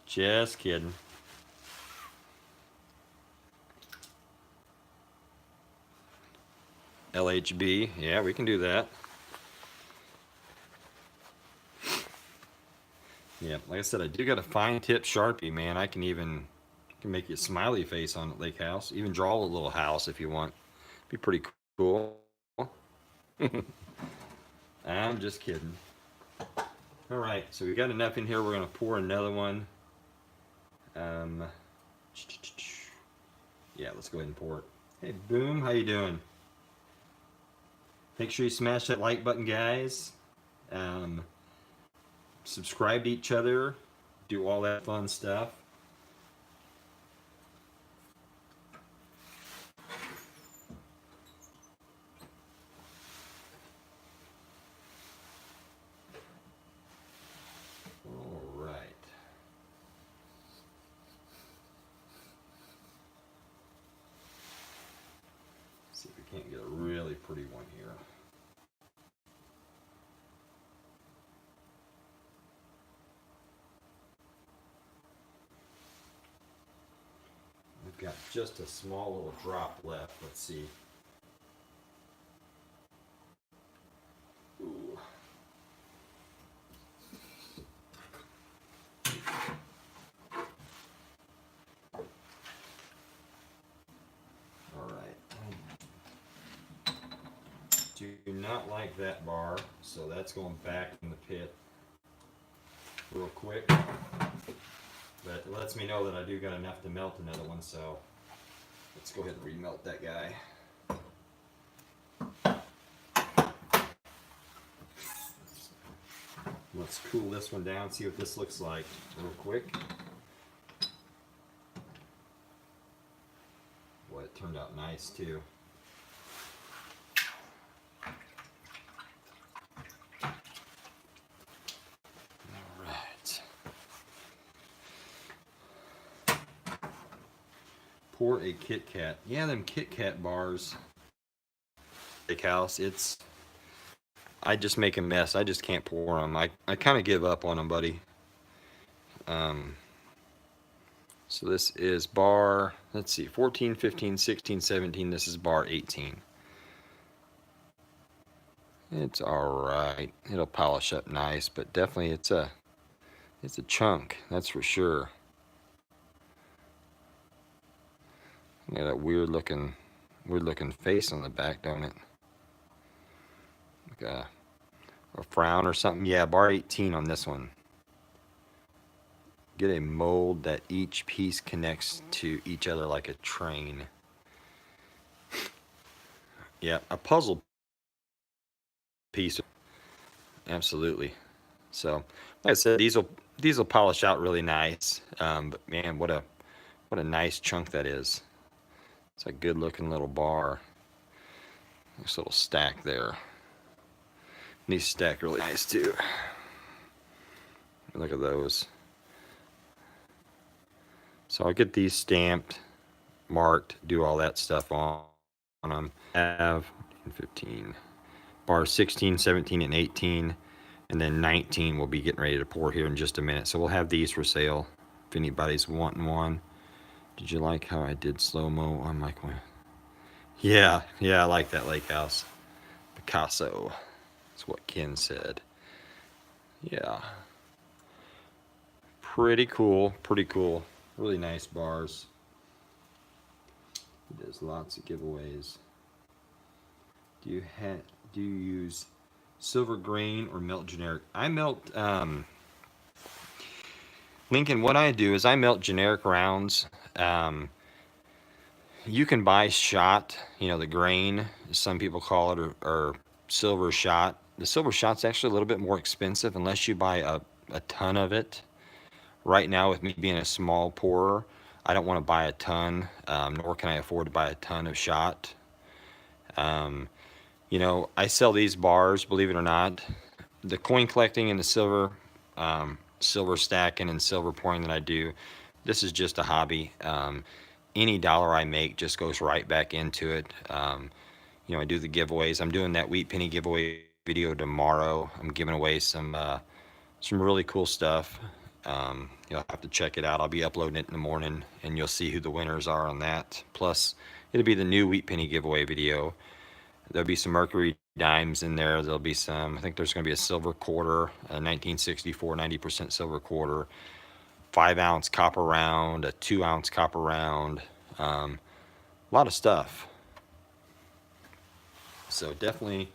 Just kidding. LHB, yeah, we can do that. Yeah, like I said, I do got a fine tip Sharpie, man. I can make you a smiley face on Lake House. Even draw a little house if you want. Be pretty cool. I'm just kidding. All right, so we got enough in here. We're gonna pour another one. Yeah, let's go ahead and pour it. Hey, Boom, how you doing? Make sure you smash that like button, guys. Subscribe to each other. Do all that fun stuff. All right. See if we can't get a really pretty one here. We've got just a small little drop left. Let's see. Ooh. All right. Do not like that bar, so that's going back in the pit real quick. but it lets me know that I do got enough to melt another one, so let's go ahead and remelt that guy. Let's cool this one down, see what this looks like real quick. Boy, it turned out nice too. Alright. Pour a Kit Kat. Yeah, them Kit Kat bars. Steakhouse, I just make a mess. I just can't pour them. I kind of give up on them, buddy. So this is bar, let's see, 14, 15, 16, 17. This is bar 18. It's all right. It'll polish up nice, but definitely it's a chunk. That's for sure. Got that weird looking face on the back, don't it? Like a frown or something. Yeah, bar 18 on this one. Get a mold that each piece connects to each other like a train. Yeah, a puzzle piece. Absolutely. So, like I said, these will polish out really nice. But man, what a nice chunk that is. It's a good looking little bar. Nice little stack there. And these stack really nice too. Look at those. So I'll get these stamped, marked, do all that stuff on them. Have 15, bar 16, 17, and 18, and then 19 we'll be getting ready to pour here in just a minute. So we'll have these for sale if anybody's wanting one. Did you like how I did slow-mo on my coin? Yeah, I like that lake house. Picasso. That's what Ken said. Yeah. Pretty cool. Really nice bars. He does lots of giveaways. Do you use silver grain or melt generic? I melt Lincoln, what I do is I melt generic rounds. You can buy shot, the grain, some people call it, or silver shot. The silver shot's actually a little bit more expensive unless you buy a ton of it. Right now, with me being a small pourer, I don't want to buy a ton, nor can I afford to buy a ton of shot. I sell these bars, believe it or not. The coin collecting and the silver stacking and silver pouring that I do, this is just a hobby. Any dollar I make just goes right back into it. I do the giveaways. I'm doing that wheat penny giveaway video tomorrow. I'm giving away some really cool stuff. You'll have to check it out. I'll be uploading it in the morning, and you'll see who the winners are on that. Plus, it'll be the new wheat penny giveaway video. There'll be some Mercury dimes in there. There'll be some, I think there's going to be a silver quarter, a 1964 90% silver quarter, 5-ounce copper round, a 2-ounce copper round, a lot of stuff. So definitely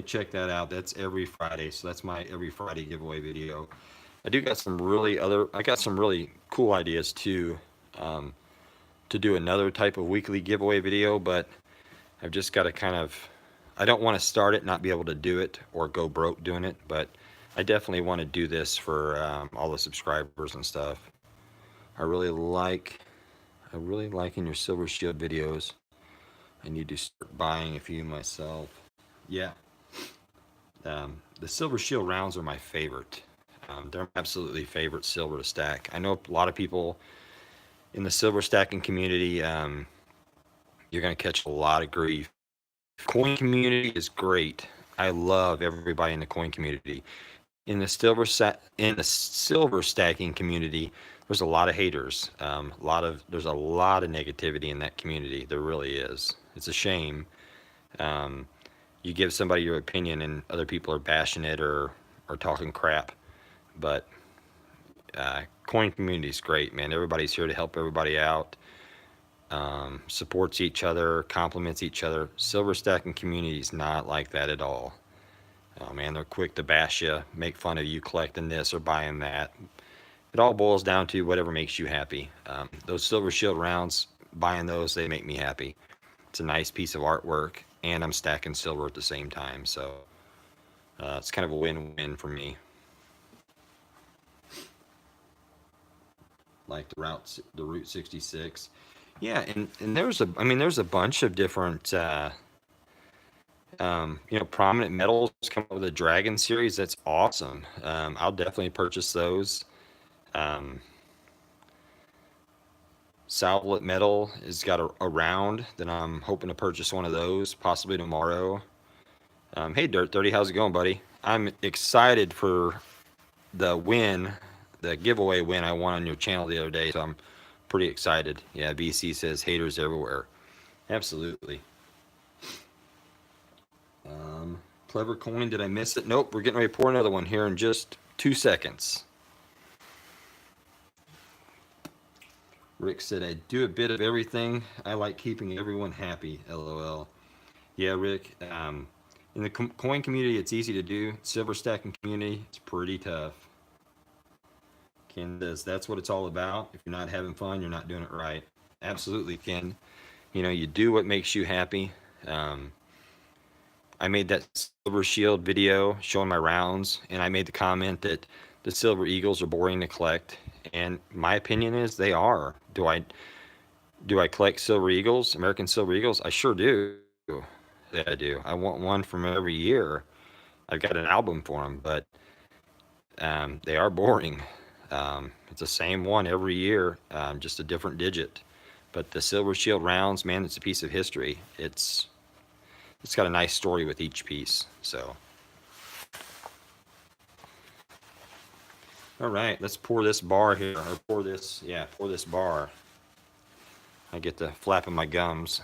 check that out. That's every Friday. So that's my every Friday giveaway video. I got some really cool ideas too, to do another type of weekly giveaway video, but I've just got to I don't want to start it, not be able to do it, or go broke doing it, but I definitely want to do this for all the subscribers and stuff. I really like in your Silver Shield videos. I need to start buying a few myself. Yeah. The Silver Shield rounds are my favorite. They're my absolutely favorite silver to stack. I know a lot of people in the silver stacking community, you're going to catch a lot of grief. Coin community is great. I love everybody in the coin community. In the silver stacking community, there's a lot of haters. There's a lot of negativity in that community. There really is. It's a shame. You give somebody your opinion and other people are bashing it or talking crap. But coin community is great, man. Everybody's here to help everybody out. Supports each other, compliments each other. Silver stacking community is not like that at all. Oh man, they're quick to bash you, make fun of you collecting this or buying that. it all boils down to whatever makes you happy. Those Silver Shield rounds, buying those, they make me happy. It's a nice piece of artwork, and I'm stacking silver at the same time, so it's kind of a win-win for me. Like the Route 66. Yeah, and there's there's a bunch of different prominent metals come up with a Dragon series. That's awesome. I'll definitely purchase those. Salvlet Metal has got a round that I'm hoping to purchase one of those possibly tomorrow. Hey, Dirt 30, how's it going, buddy? I'm excited for the giveaway win I won on your channel the other day, so I'm pretty excited. Yeah, BC says haters everywhere. Absolutely. Clever Coin, did I miss it? Nope, we're getting ready to pour another one here in just 2 seconds. Rick said, I do a bit of everything. I like keeping everyone happy, LOL. Yeah, Rick, in the coin community, it's easy to do. Silver stacking community, it's pretty tough. Ken says, that's what it's all about. If you're not having fun, you're not doing it right. Absolutely, Ken. You do what makes you happy. I made that Silver Shield video showing my rounds, and I made the comment that the Silver Eagles are boring to collect, and my opinion is they are. Do I collect Silver Eagles, American Silver Eagles? I sure do. Yeah, I do. I want one from every year. I've got an album for them, but they are boring. It's the same one every year, just a different digit. But the Silver Shield rounds, man, it's a piece of history. It's got a nice story with each piece. So, all right, let's pour this bar here, or pour this bar. I get to flapping my gums.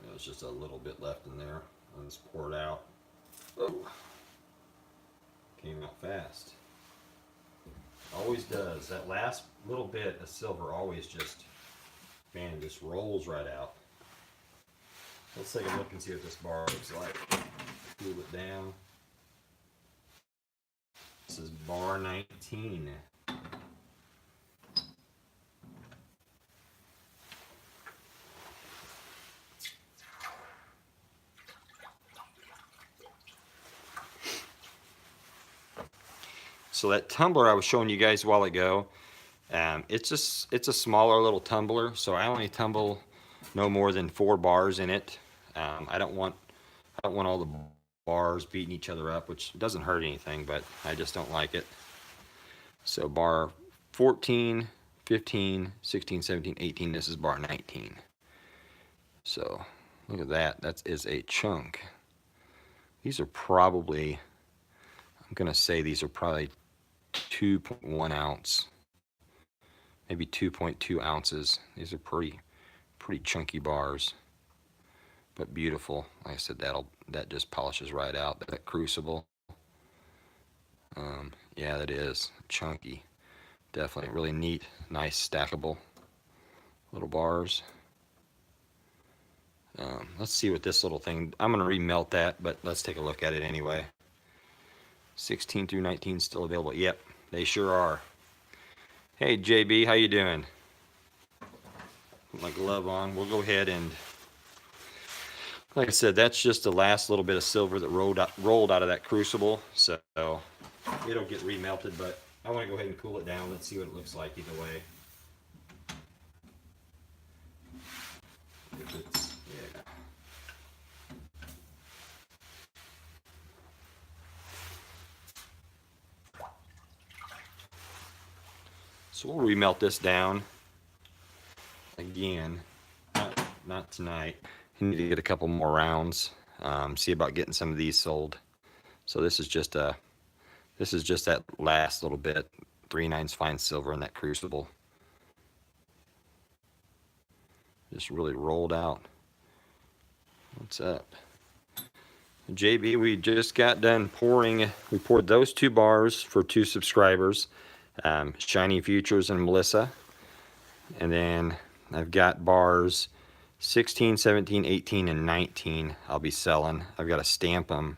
There's just a little bit left in there. Let's pour it out. Oh, came out fast. Always does. That last little bit of silver always just rolls right out. Let's take a look and see what this bar looks like. Cool it down. This is bar 19. So that tumbler I was showing you guys a while ago, it's a smaller little tumbler, so I only tumble no more than 4 bars in it. I don't want all the bars beating each other up, which doesn't hurt anything, but I just don't like it. So bar 14, 15, 16, 17, 18, this is bar 19. So look at that, that is a chunk. These are probably, I'm gonna say these are probably 2.1 ounce, maybe 2.2 ounces. These are pretty chunky bars, but beautiful. Like I said, that just polishes right out. That crucible, yeah, that is chunky. Definitely really neat, nice stackable little bars. Let's see what this little thing, I'm gonna remelt that, but let's take a look at it anyway. 16 through 19 still available. Yep, they sure are. Hey JB, how you doing? Put my glove on. We'll go ahead and, like I said, that's just the last little bit of silver that rolled out of that crucible. So it'll get remelted, but I want to go ahead and cool it down. Let's see what it looks like either way. If it's, yeah. So we'll remelt this down again. Not tonight. I need to get a couple more rounds. See about getting some of these sold. So this is just that last little bit, 3/9 fine silver in that crucible. just really rolled out. What's up? JB, we just got done pouring. We poured those 2 bars for 2 subscribers, Shiny Futures and Melissa. And then I've got bars 16, 17, 18, and 19 I'll be selling. I've got to stamp them.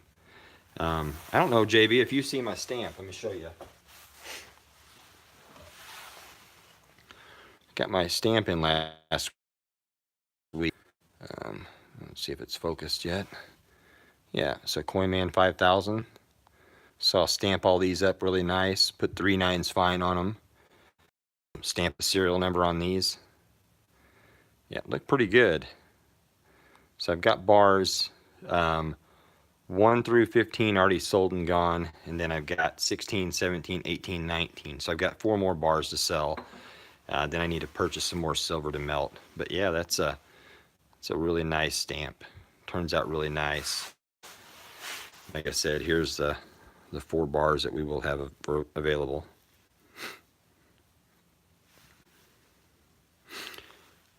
I don't know, JB, if you see my stamp. Let me show you. Got my stamp in last week. Let's see if it's focused yet. Yeah, so Coinman 5000. So I'll stamp all these up really nice. Put 3 nines fine on them. Stamp the serial number on these. Yeah, look pretty good. So I've got bars 1 through 15 already sold and gone, and then I've got 16, 17, 18, 19. So I've got 4 more bars to sell. Then I need to purchase some more silver to melt. But yeah, it's a really nice stamp. Turns out really nice. Like I said, here's the 4 bars that we will have available.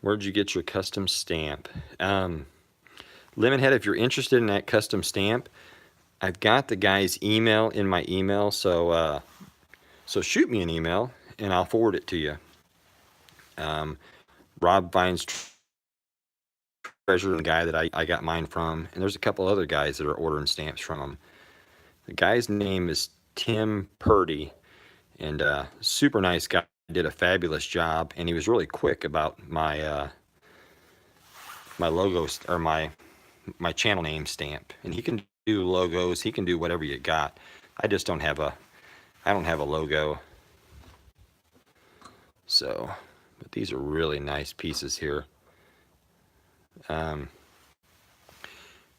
Where'd you get your custom stamp? Lemonhead, if you're interested in that custom stamp, I've got the guy's email in my email, so shoot me an email and I'll forward it to you. Rob Vine's Treasure, the guy that I got mine from, and there's a couple other guys that are ordering stamps from him. The guy's name is Tim Purdy, and super nice guy. Did a fabulous job, and he was really quick about my my logos or my channel name stamp. And he can do logos, he can do whatever you got. I just don't have a logo. So, but these are really nice pieces here. Dirt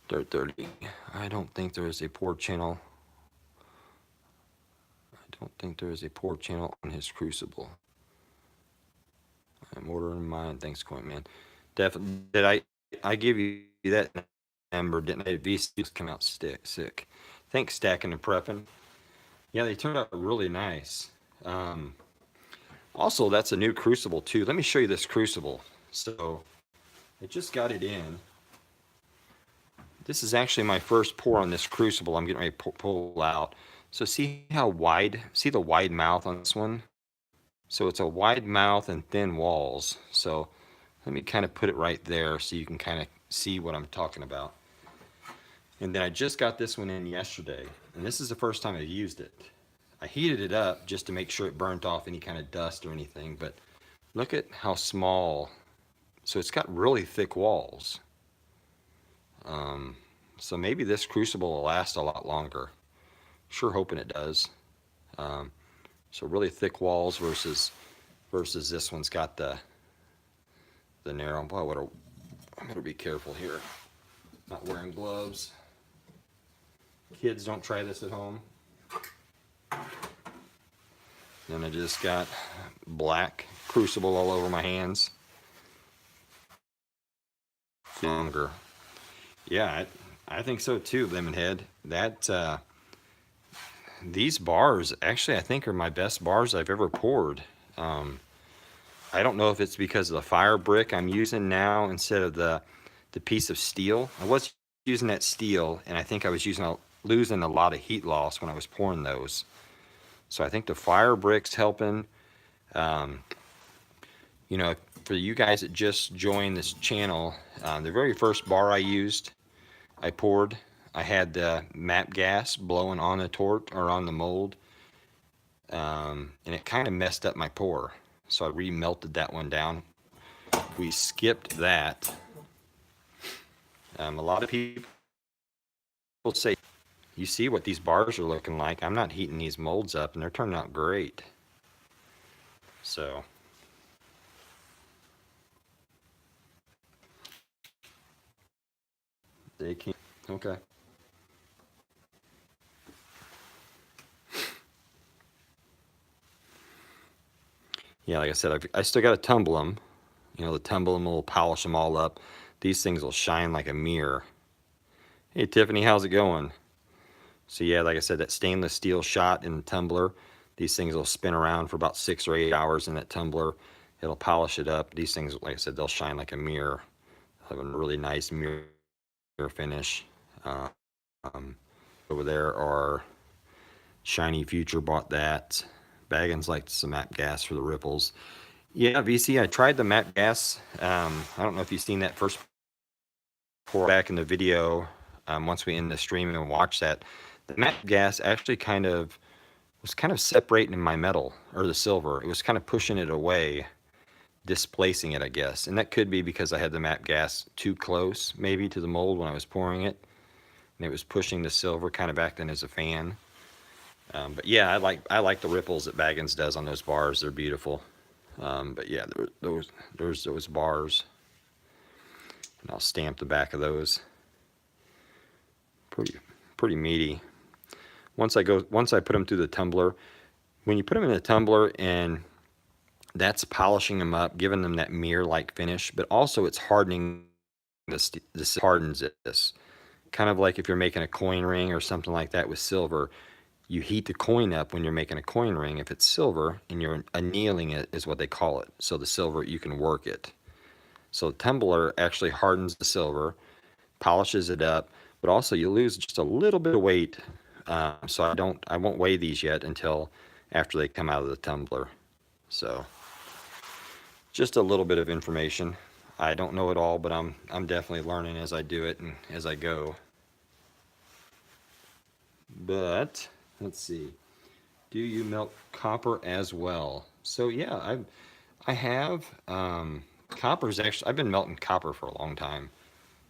30. I don't think there is a pour channel. I don't think there is a pour channel on his crucible. I'm ordering mine. Thanks, Coinman. Definitely. Did I give you that number? Didn't I? These come out sick. Thanks, Stacking and Prepping. Yeah, they turned out really nice. Also, that's a new crucible too. Let me show you this crucible. So, I just got it in. This is actually my first pour on this crucible. I'm getting ready to pull out. So see how wide? See the wide mouth on this one? So it's a wide mouth and thin walls. So let me kind of put it right there so you can kind of see what I'm talking about. And then I just got this one in yesterday, and this is the first time I've used it. I heated it up just to make sure it burnt off any kind of dust or anything, but look at how small. So it's got really thick walls. So maybe this crucible will last a lot longer. Sure hoping it does. So really thick walls versus this one's got the narrow. Boy, I better be careful here. Not wearing gloves. Kids, don't try this at home. Then I just got black crucible all over my hands. Longer. Yeah, I think so too, Lemonhead. That these bars actually I think are my best bars I've ever poured. I don't know if it's because of the fire brick I'm using now instead of the piece of steel. I was using that steel, and I think I was losing a lot of heat loss when I was pouring those. So I think the fire brick's helping. You know, for you guys that just joined this channel, the very first bar I poured, I had the MAP gas blowing on the torch or on the mold, and it kind of messed up my pour. So I remelted that one down. We skipped that. A lot of people say, you see what these bars are looking like. I'm not heating these molds up, and they're turning out great. So they can. Okay. Yeah, like I said, I still got to tumble them. You know, the tumble them will polish them all up. These things will shine like a mirror. Hey, Tiffany, how's it going? So yeah, like I said, that stainless steel shot in the tumbler, these things will spin around for about 6 or 8 hours in that tumbler. it'll polish it up. These things, like I said, they'll shine like a mirror. They'll have a really nice mirror finish. Um, over there are Shiny Future, bought that. Baggins liked some MAP gas for the ripples. Yeah, VC, I tried the MAP gas. I don't know if you've seen that first pour back in the video. Once we end the stream and watch that, the MAP gas actually was kind of separating my metal, or the silver. It was kind of pushing it away, displacing it, I guess. And that could be because I had the MAP gas too close, maybe, to the mold when I was pouring it. And it was pushing the silver, kind of acting as a fan. But yeah, I like the ripples that Baggins does on those bars. They're beautiful. But yeah, there's those bars. And I'll stamp the back of those. Pretty meaty. Once I put them through the tumbler, when you put them in the tumbler, and that's polishing them up, giving them that mirror-like finish, but also it's hardening this hardens this. Kind of like if you're making a coin ring or something like that with silver, you heat the coin up when you're making a coin ring. If it's silver and you're annealing it, is what they call it. So the silver, you can work it. So the tumbler actually hardens the silver, polishes it up, but also you lose just a little bit of weight. So I won't weigh these yet until after they come out of the tumbler. So just a little bit of information. I don't know it all, but I'm definitely learning as I do it and as I go. But let's see. Do you melt copper as well? So yeah, I have. Copper's actually, I've been melting copper for a long time.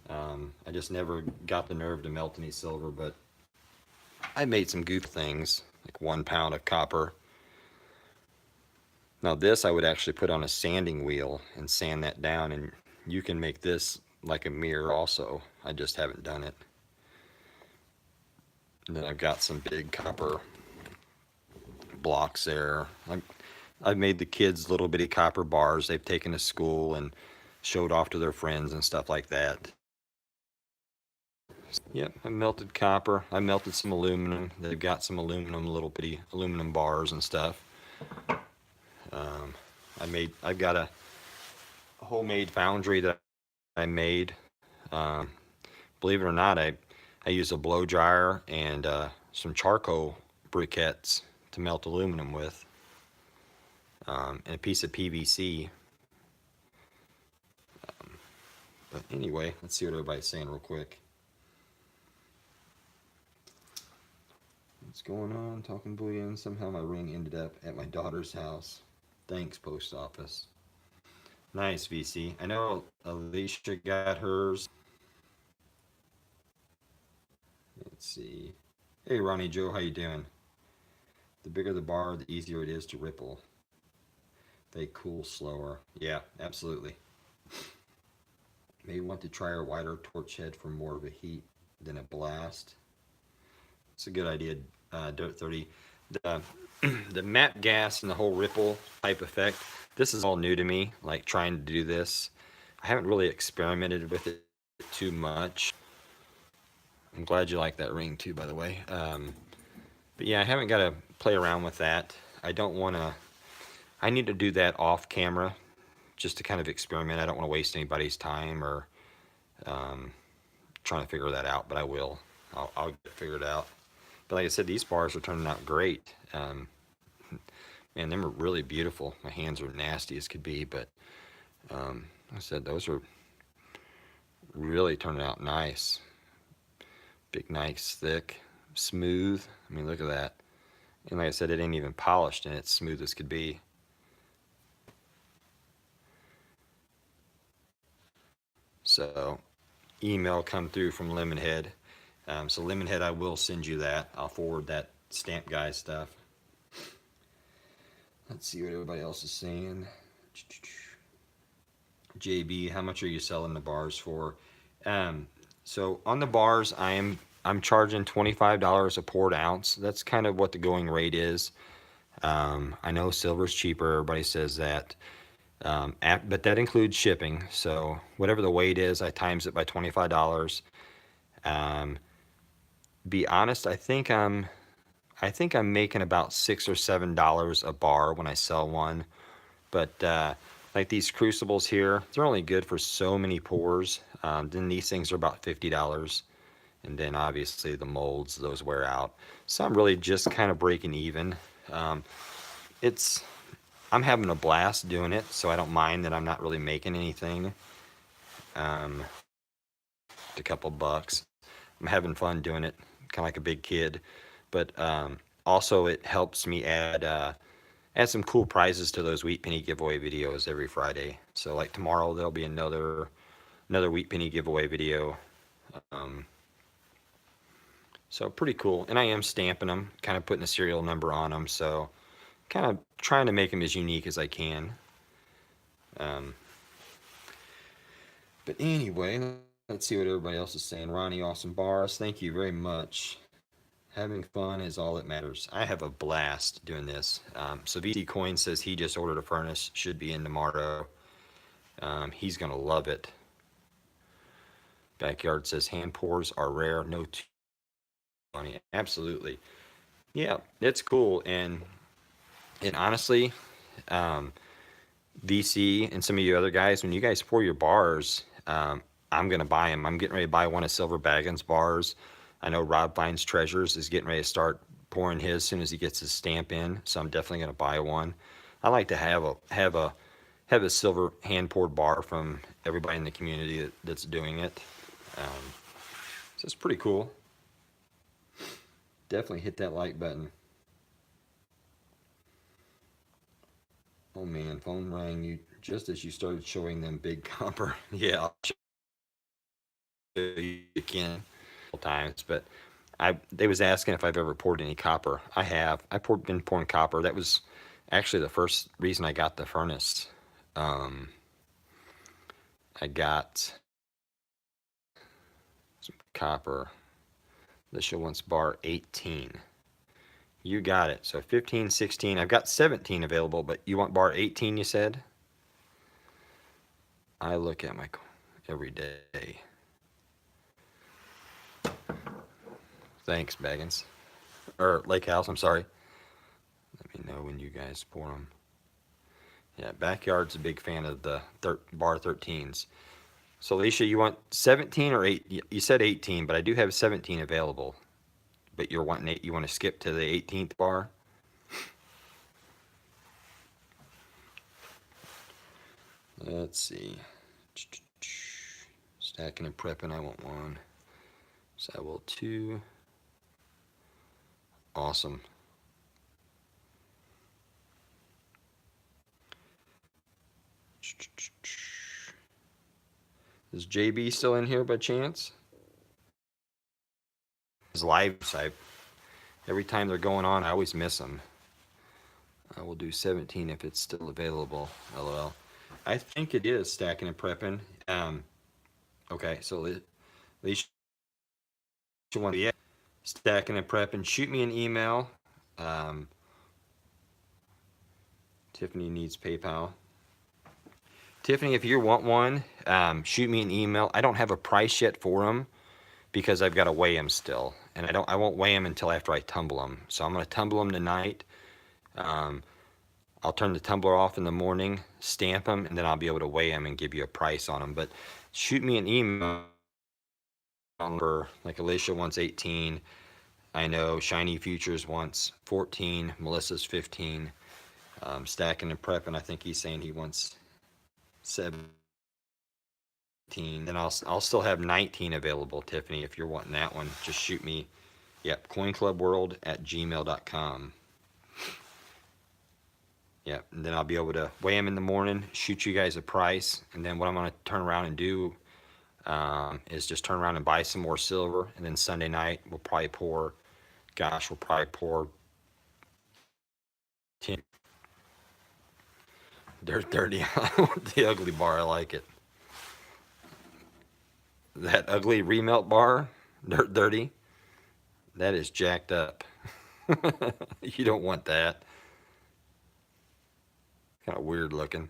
I just never got the nerve to melt any silver, but I made some goof things, like 1 pound of copper. Now this I would actually put on a sanding wheel and sand that down, and you can make this like a mirror also. I just haven't done it. And then I've got some big copper blocks there. I've made the kids little bitty copper bars they've taken to school and showed off to their friends and stuff like that. Yep, I melted copper. I melted some aluminum. They've got some aluminum, little bitty aluminum bars and stuff. I've got a homemade foundry that I made. Believe it or not, I use a blow dryer and some charcoal briquettes to melt aluminum with, and a piece of PVC. But anyway, let's see what everybody's saying real quick. What's going on? Talking bullion. Somehow my ring ended up at my daughter's house. Thanks, post office. Nice, VC. I know Alicia got hers. Let's see. Hey, Ronnie Joe, how you doing? The bigger the bar, the easier it is to ripple. They cool slower. Yeah, absolutely. May want to try a wider torch head for more of a heat than a blast. It's a good idea, Dirt 30. The MAP gas and the whole ripple type effect, this is all new to me, like trying to do this. I haven't really experimented with it too much. I'm glad you like that ring too, by the way. But yeah, I haven't got to play around with that. I need to do that off camera just to kind of experiment. I don't want to waste anybody's time or trying to figure that out, but I will. I'll get it figured out. But like I said, these bars are turning out great. Man, them are really beautiful. My hands are nasty as could be, but like I said, those are really turning out nice. Big, nice, thick, smooth. I mean, look at that. And like I said, it ain't even polished, and it's smooth as could be. So, email come through from Lemonhead. So Lemonhead, I will send you that. I'll forward that Stamp Guy stuff. Let's see what everybody else is saying. JB, how much are you selling the bars for? So on the bars, I'm charging $25 a poured ounce. That's kind of what the going rate is. I know silver's cheaper. Everybody says that. But that includes shipping. So whatever the weight is, I times it by $25. Be honest, I think I'm making about $6 or $7 a bar when I sell one. But Like these crucibles here, they're only good for so many pours. Then these things are about $50. And then obviously the molds, those wear out. So I'm really just kind of breaking even. Um, I'm having a blast doing it, so I don't mind that I'm not really making anything. A couple bucks. I'm having fun doing it, kind of like a big kid. But also it helps me add some cool prizes to those Wheat Penny giveaway videos every Friday. So like tomorrow there'll be another Wheat Penny giveaway video. Um, so pretty cool. And I am stamping them, kind of putting a serial number on them. So kind of trying to make them as unique as I can. But anyway, let's see what everybody else is saying. Ronnie Awesome Bars, thank you very much. Having fun is all that matters. I have a blast doing this. So VC Coin says he just ordered a furnace, should be in tomorrow. He's gonna love it. Backyard says hand pours are rare, no money. Absolutely, yeah, it's cool. And honestly, VC and some of you other guys, when you guys pour your bars, I'm gonna buy them. I'm getting ready to buy one of Silver Baggins' bars. I know Rob Finds Treasures is getting ready to start pouring his as soon as he gets his stamp in, so I'm definitely gonna buy one. I like to have a silver hand poured bar from everybody in the community that's doing it. So it's pretty cool. Definitely hit that like button. Oh man, phone rang you just as you started showing them big copper. Yeah, I'll show you again times, but they was asking if I've ever poured any copper. I have. Been pouring copper. That was actually the first reason I got the furnace. I got some copper. Alicia wants bar 18. You got it. So 15, 16. I've got 17 available, but you want bar 18, you said? I look at my every day. Thanks, Baggins. Or Lake House, I'm sorry. Let me know when you guys pour them. Yeah, Backyard's a big fan of the bar 13s. So Alicia, you want 17 or 8? You said 18, but I do have 17 available. But you're wanting 8. You want to skip to the 18th bar? Let's see. Stacking and prepping, I want one. So I will 2. Awesome. Is JB still in here by chance? His live site. Every time they're going on, I always miss them. I will do 17 if it's still available. LOL. I think it is stacking and prepping. Okay, so at least you want to stacking and prepping. Shoot me an email. Tiffany needs PayPal. Tiffany, if you want one, shoot me an email. I don't have a price yet for them because I've got to weigh them still, and I won't weigh them until after I tumble them. So I'm going to tumble them tonight. I'll turn the tumbler off in the morning, stamp them, and then I'll be able to weigh them and give you a price on them. But shoot me an email. Like Alicia wants 18. I know Shiny Futures wants 14. Melissa's 15. Stacking and prepping, I think he's saying he wants 17. Then I'll still have 19 available, Tiffany. If you're wanting that one, just shoot me. Yep, coinclubworld@gmail.com. Yep, and then I'll be able to weigh them in the morning, shoot you guys a price, and then what I'm going to turn around and do is just turn around and buy some more silver, and then Sunday night we'll probably pour 10. They're dirty. The ugly bar, I like it. That ugly remelt bar, dirty. That is jacked up. You don't want that. Kind of weird looking.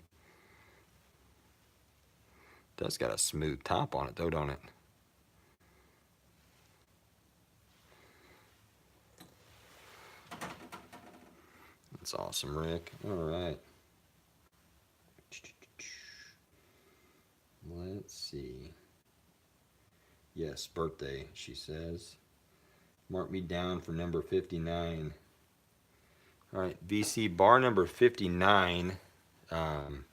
Does got a smooth top on it though, don't it? That's awesome, Rick. All right. Yes, birthday, she says. Mark me down for number 59. All right, VC bar number 59. Um,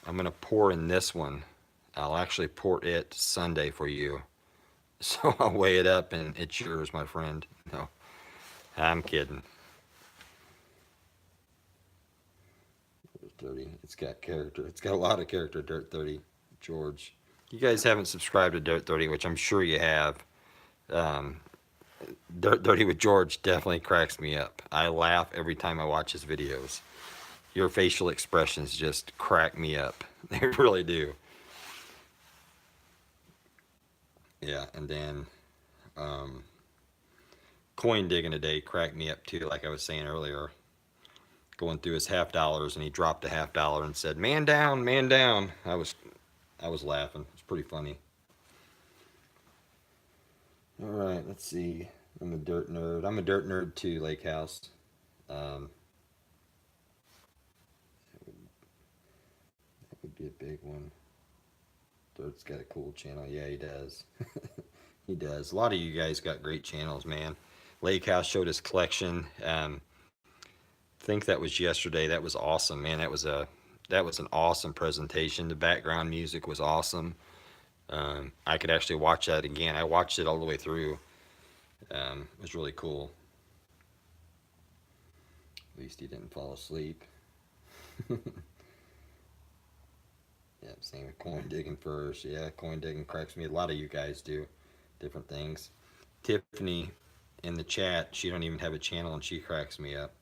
I'm going to pour in this one. I'll actually pour it Sunday for you. So I'll weigh it up and it's yours, my friend. No, I'm kidding. 30. It's got character. It's got a lot of character, Dirt 30, George. You guys haven't subscribed to Dirt 30, which I'm sure you have. Um, Dirt 30 with George definitely cracks me up. I laugh every time I watch his videos. Your facial expressions just crack me up. They really do. Yeah, and then coin digging today cracked me up too, like I was saying earlier. Going through his half dollars and he dropped a $50 and said, "Man down, man down." I was laughing. It's pretty funny. All right, let's see. I'm a dirt nerd. I'm a dirt nerd too, Lake House. Um, that would be a big one. Dirt's got a cool channel. Yeah, he does. He does. A lot of you guys got great channels, man. Lake House showed his collection. I think that was yesterday. That was awesome, man. That was an awesome presentation. The background music was awesome. I could actually watch that again. I watched it all the way through. It was really cool. At least he didn't fall asleep. Yeah, same with coin digging first. Yeah, coin digging cracks me. A lot of you guys do different things. Tiffany in the chat, she don't even have a channel and she cracks me up.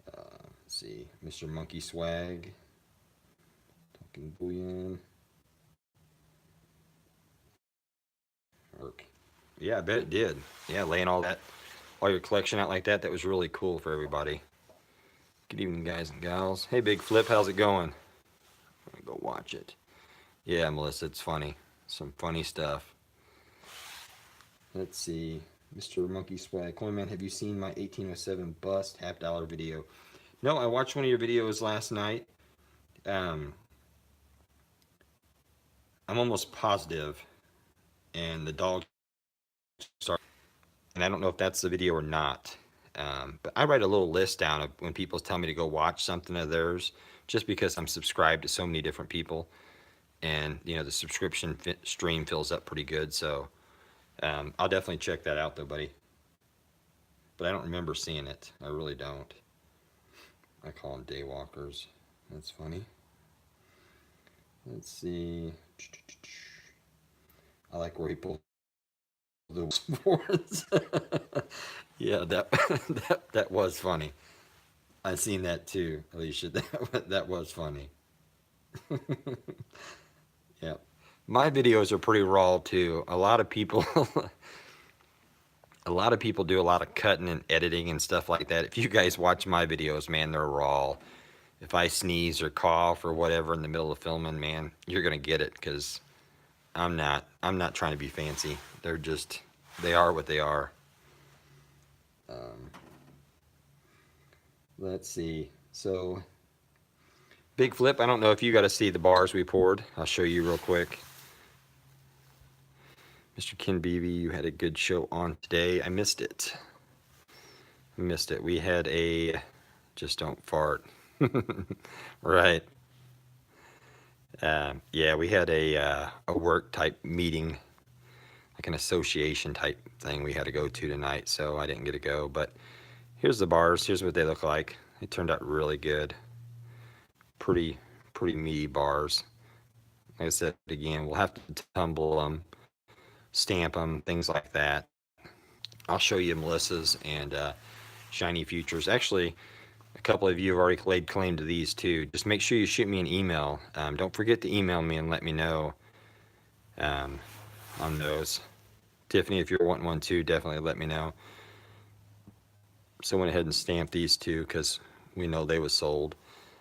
Let's see, Mr. Monkey Swag, Talking Bullion. Work. Yeah, I bet it did. Yeah, laying all your collection out like that, that was really cool for everybody. Good evening, guys and gals. Hey, Big Flip, how's it going? I'm gonna go watch it. Yeah, Melissa, it's funny. Some funny stuff. Let's see. Mr. Monkey Swag. Coinman, have you seen my 1807 bust $50 video? No, I watched one of your videos last night. I'm almost positive, and the dog started, and I don't know if that's the video or not. But I write a little list down of when people tell me to go watch something of theirs, just because I'm subscribed to so many different people, and you know the subscription stream fills up pretty good. So I'll definitely check that out, though, buddy. But I don't remember seeing it. I really don't. I call them daywalkers. That's funny. Let's see. I like where he pulled the sports. Yeah, that was funny. I seen that too, Alicia. That was funny. Yeah. My videos are pretty raw too. A lot of people a lot of people do a lot of cutting and editing and stuff like that. If you guys watch my videos, man, they're raw. If I sneeze or cough or whatever in the middle of filming, man, you're gonna get it because I'm not trying to be fancy. They are what they are. Let's see. So, Big Flip, I don't know if you got to see the bars we poured. I'll show you real quick. Mr. Ken Beebe, you had a good show on today. I missed it. We had a just don't fart. Right. Yeah, we had a work type meeting, like an association type thing we had to go to tonight, so I didn't get to go. But here's the bars. Here's what they look like. They turned out really good. Pretty meaty bars. Like I said again, we'll have to tumble them, stamp them, things like that. I'll show you Melissa's and Shiny Futures. Actually, a couple of you have already laid claim to these too. Just make sure you shoot me an email. Don't forget to email me and let me know on those. Tiffany, if you're wanting one too, definitely let me know. So I went ahead and stamped these two because we know they was sold.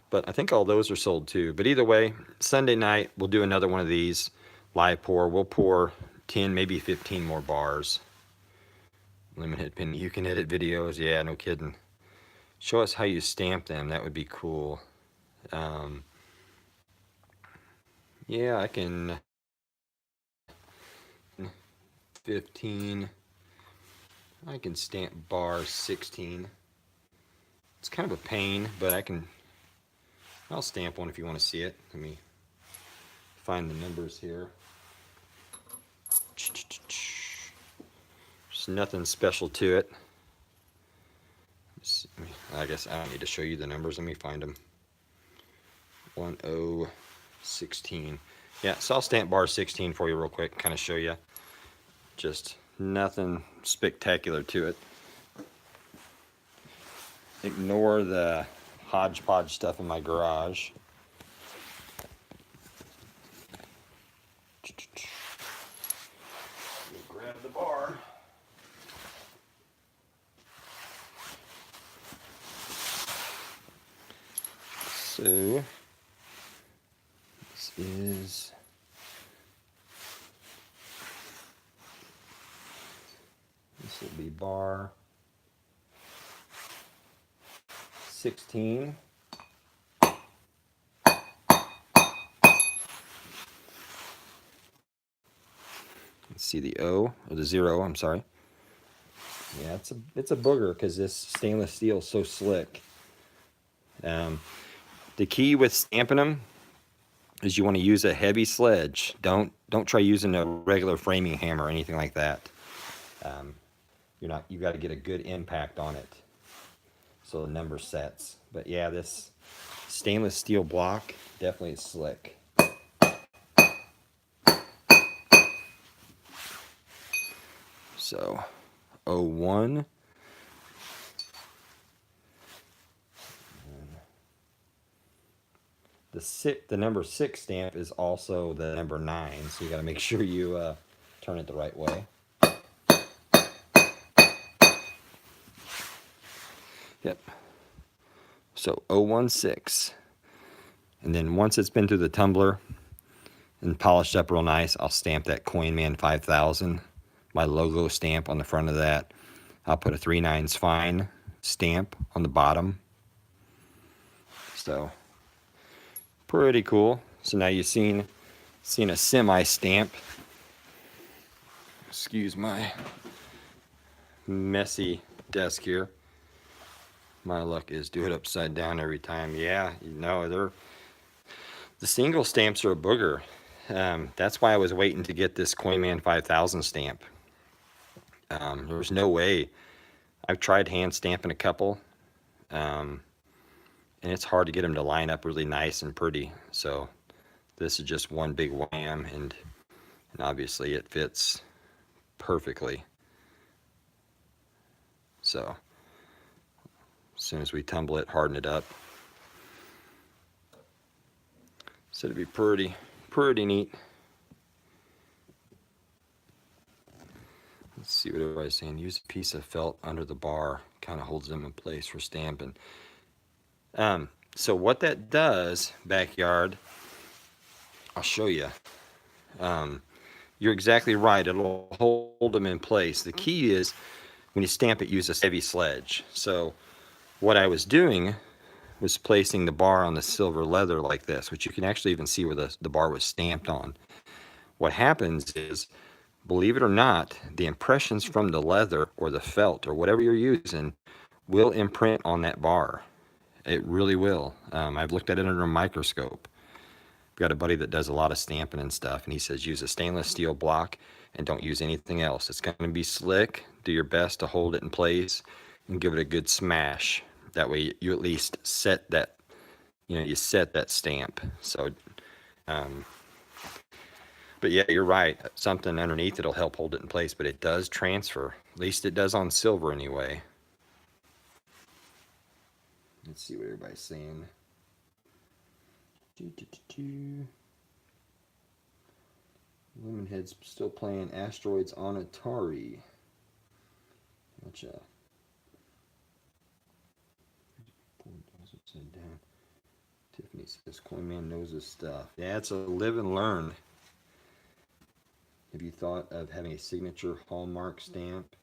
But I think all those are sold too. But either way, Sunday night, we'll do another one of these live pour. We'll pour 10, maybe 15 more bars. Limited pin. You can edit videos. Yeah, no kidding. Show us how you stamp them. That would be cool. Yeah, I can 15. I can stamp bar 16. It's kind of a pain, but I'll stamp one if you want to see it. Let me find the numbers here. There's nothing special to it. I guess I don't need to show you the numbers. Let me find them. 1016. Yeah, so I'll stamp bar 16 for you real quick, kind of show you. Just nothing spectacular to it. Ignore the hodgepodge stuff in my garage. Let me grab the bar. So this will be bar 16. Let's see the O, or the 0, I'm sorry. Yeah, it's a booger because this stainless steel is so slick. The key with stamping them is you want to use a heavy sledge. Don't try using a regular framing hammer or anything like that. You got to get a good impact on it so the number sets. But yeah, this stainless steel block definitely is slick. So 01. The number 6 stamp is also the number 9, so you got to make sure you turn it the right way. Yep. So 016. And then once it's been through the tumbler and polished up real nice, I'll stamp that Coinman 5000, my logo stamp on the front of that. I'll put a 3/9 fine stamp on the bottom. So pretty cool. So now you've seen a semi stamp. Excuse my messy desk here. My luck is do it upside down every time. Yeah, you know, the single stamps are a booger. That's why I was waiting to get this Coinman 5000 stamp. There was no way. I've tried hand stamping a couple, and it's hard to get them to line up really nice and pretty. So this is just one big wham, and obviously it fits perfectly. So as soon as we tumble it, harden it up. So it'd be pretty neat. Let's see what everybody's saying. Use a piece of felt under the bar, kind of holds them in place for stamping. So what that does, backyard, I'll show you. You're exactly right. It'll hold them in place. The key is when you stamp it, use a heavy sledge. So what I was doing was placing the bar on the silver leather like this, which you can actually even see where the bar was stamped on. What happens is, believe it or not, the impressions from the leather or the felt or whatever you're using will imprint on that bar. It really will. I've looked at it under a microscope. I've got a buddy that does a lot of stamping and stuff, and he says use a stainless steel block and don't use anything else. It's going to be slick. Do your best to hold it in place and give it a good smash. That way you at least set that, you set that stamp. So, but yeah, you're right. Something underneath it'll help hold it in place, but it does transfer. At least it does on silver anyway. Let's see what everybody's saying. Lemonhead's still playing Asteroids on Atari. Gotcha. Upside down. Tiffany says Coinman knows his stuff. Yeah, it's a live and learn. Have you thought of having a signature Hallmark stamp?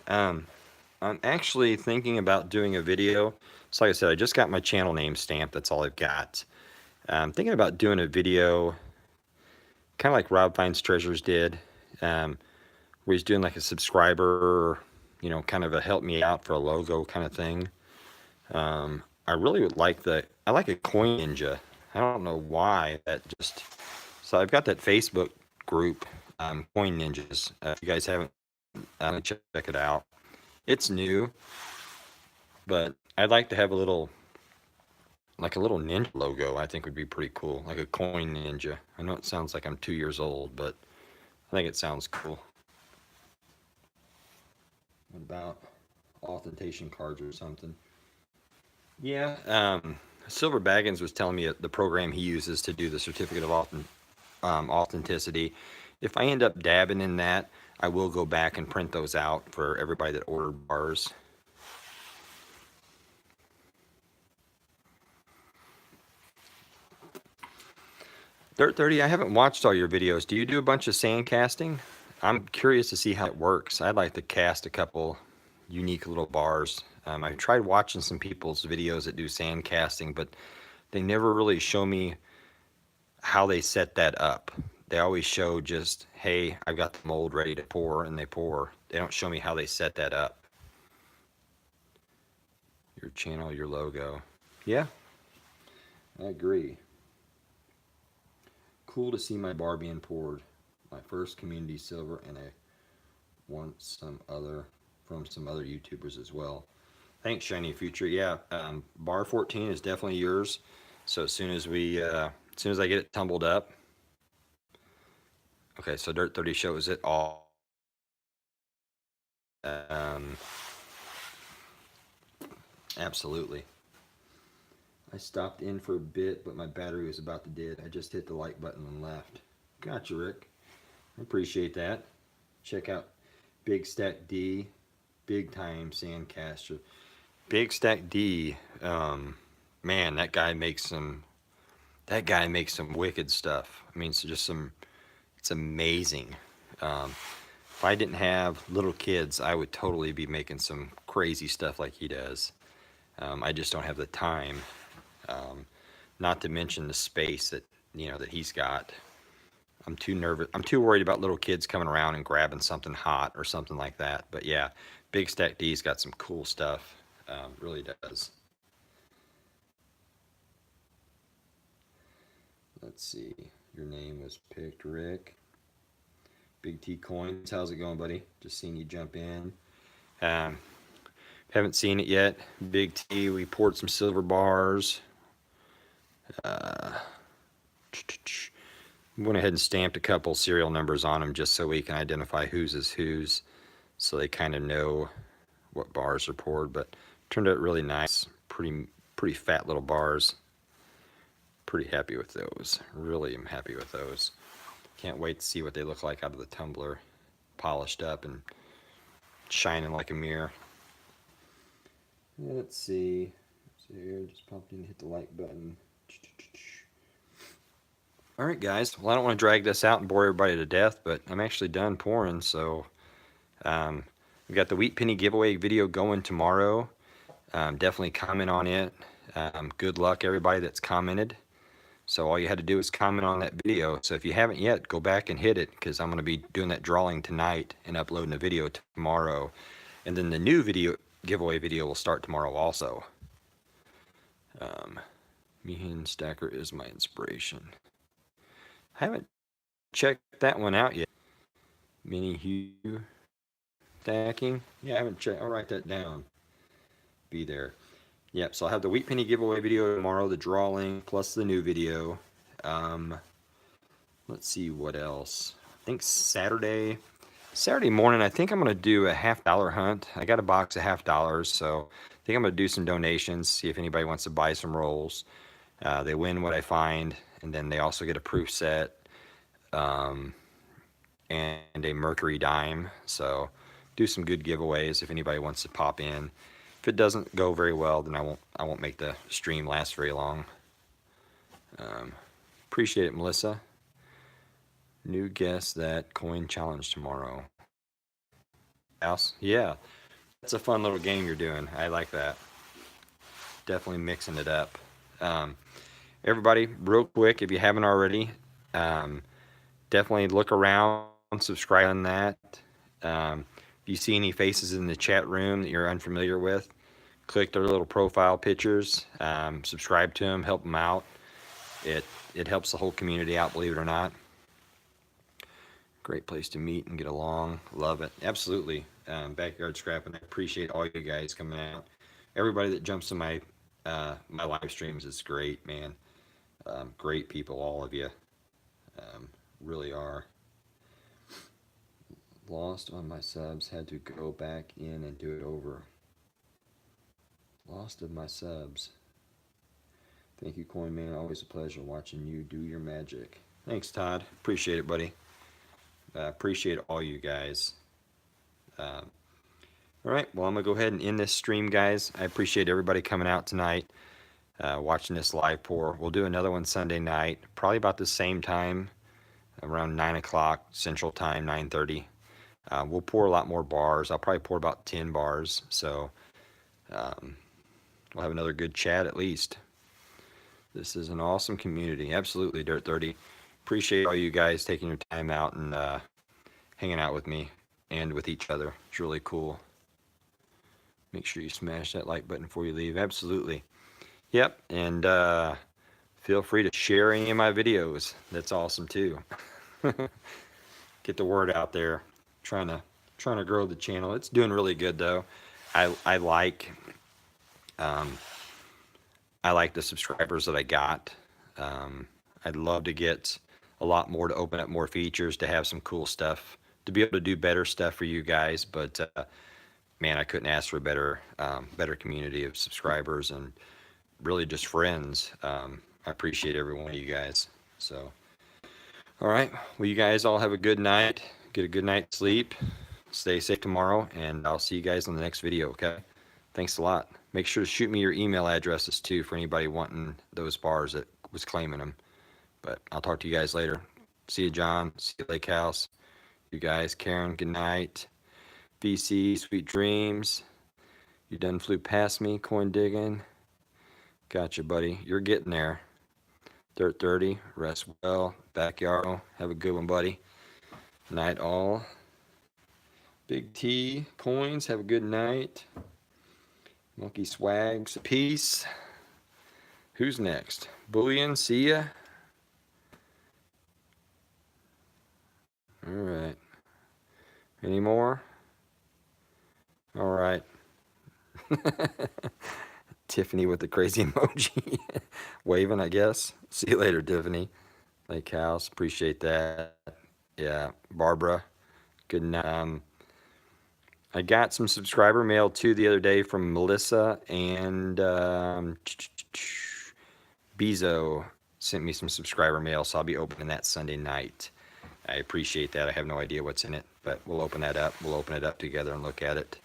I'm actually thinking about doing a video. So like I said, I just got my channel name stamped. That's all I've got. I'm thinking about doing a video kind of like Rob Finds Treasures did, where he's doing like a subscriber, you know, kind of a help me out for a logo kind of thing. I really would like I like a Coin Ninja. I don't know why that just, so I've got that Facebook group, Coin Ninjas. If you guys haven't, check it out. It's new, but I'd like to have a little ninja logo. I think would be pretty cool, like a Coin Ninja. I know it sounds like I'm 2 years old, but I think it sounds cool. What about authentication cards or something? Yeah, Silver Baggins was telling me the program he uses to do the certificate of authenticity. If I end up dabbing in that, I will go back and print those out for everybody that ordered bars. Dirt 30, I haven't watched all your videos. Do you do a bunch of sand casting? I'm curious to see how it works. I'd like to cast a couple unique little bars. I tried watching some people's videos that do sand casting, but they never really show me how they set that up. They always show just, hey, I've got the mold ready to pour, and they pour. They don't show me how they set that up. Your channel, your logo. Yeah, I agree. Cool to see my bar being poured. My first community silver, and I want some other from some other YouTubers as well. Thanks, Shiny Future. Yeah, bar 14 is definitely yours. So as soon as I get it tumbled up. Okay, so Dirt 30 shows it all. Absolutely. I stopped in for a bit, but my battery was about to dead. I just hit the like button and left. Gotcha, Rick. I appreciate that. Check out Big Stack D, big time sandcaster. Big Stack D, man, that guy makes some wicked stuff. I mean, it's amazing. If I didn't have little kids, I would totally be making some crazy stuff like he does. I just don't have the time. Not to mention the space that he's got. I'm too nervous. I'm too worried about little kids coming around and grabbing something hot or something like that. But yeah, Big Stack D's got some cool stuff. Really does. Let's see. Your name was picked, Rick. Big T Coins. How's it going, buddy? Just seeing you jump in. Haven't seen it yet. Big T, we poured some silver bars. Went ahead and stamped a couple serial numbers on them just so we can identify whose is whose, so they kind of know what bars are poured. But turned out really nice, pretty fat little bars. Pretty happy with those. Really am happy with those. Can't wait to see what they look like out of the tumbler, polished up and shining like a mirror. Let's see. So here, just popped in, hit the like button. All right, guys. Well, I don't want to drag this out and bore everybody to death, but I'm actually done pouring. So we've got the Wheat Penny giveaway video going tomorrow. Definitely comment on it. Good luck, everybody that's commented. So all you had to do is comment on that video. So if you haven't yet, go back and hit it, because I'm going to be doing that drawing tonight and uploading a video tomorrow. And then the new giveaway video will start tomorrow also. Meehan Stacker is my inspiration. I haven't checked that one out yet. Mini Hue stacking. Yeah, I haven't checked. I'll write that down. Be there. Yep, so I'll have the Wheat Penny giveaway video tomorrow, the drawing, plus the new video. Let's see what else. I think Saturday morning, I think I'm going to do a $50 hunt. I got a box of $50, so I think I'm going to do some donations, see if anybody wants to buy some rolls. They win what I find, and then they also get a proof set and a Mercury dime. So do some good giveaways if anybody wants to pop in. If it doesn't go very well, then I won't make the stream last very long. Appreciate it, Melissa. New guest that coin challenge tomorrow. House? Yeah, that's a fun little game you're doing. I like that. Definitely mixing it up. Everybody, real quick, if you haven't already, definitely look around, subscribe on that. If you see any faces in the chat room that you're unfamiliar with, click their little profile pictures, subscribe to them, help them out. It helps the whole community out, believe it or not. Great place to meet and get along. Love it. Absolutely. Backyard Scrapping. I appreciate all you guys coming out. Everybody that jumps in my my live streams is great, man. Great people, all of you. Really are. Lost on my subs. Had to go back in and do it over. Lost of my subs. Thank you, Coin Man. Always a pleasure watching you do your magic. Thanks, Todd. Appreciate it, buddy. Appreciate all you guys. All right, well, I'm going to go ahead and end this stream, guys. I appreciate everybody coming out tonight, watching this live pour. We'll do another one Sunday night, probably about the same time, around 9 o'clock Central Time, 9:30. We'll pour a lot more bars. I'll probably pour about 10 bars, so we'll have another good chat at least. This is an awesome community. Absolutely, Dirt 30. Appreciate all you guys taking your time out and hanging out with me and with each other. It's really cool. Make sure you smash that like button before you leave. Absolutely. Yep, and feel free to share any of my videos. That's awesome too. Get the word out there. Trying to grow the channel. It's doing really good though. I like the subscribers that I got. I'd love to get a lot more, to open up more features, to have some cool stuff, to be able to do better stuff for you guys. But man, I couldn't ask for a better community of subscribers and really just friends. I appreciate every one of you guys. So, all right. Well, you guys all have a good night. Get a good night's sleep. Stay safe tomorrow, and I'll see you guys on the next video, okay? Thanks a lot. Make sure to shoot me your email addresses too for anybody wanting those bars that was claiming them. But I'll talk to you guys later. See you, John. See you, Lake House. You guys, Karen, good night. VC, sweet dreams. You done flew past me, coin digging. Gotcha, buddy. You're getting there. Dirt 30, rest well. Backyard, have a good one, buddy. Night all. Big T, coins, have a good night. Monkey Swags, peace. Who's next? Bullion, see ya. All right. Any more? All right. Tiffany with the crazy emoji. Waving, I guess. See you later, Tiffany. Lake House, appreciate that. Yeah, Barbara, good night. I got some subscriber mail too the other day from Melissa, and Bezo sent me some subscriber mail, so I'll be opening that Sunday night. I appreciate that. I have no idea what's in it, but we'll open that up. We'll open it up together and look at it.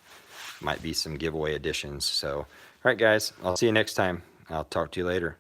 Might be some giveaway editions. So, all right, guys, I'll see you next time. I'll talk to you later.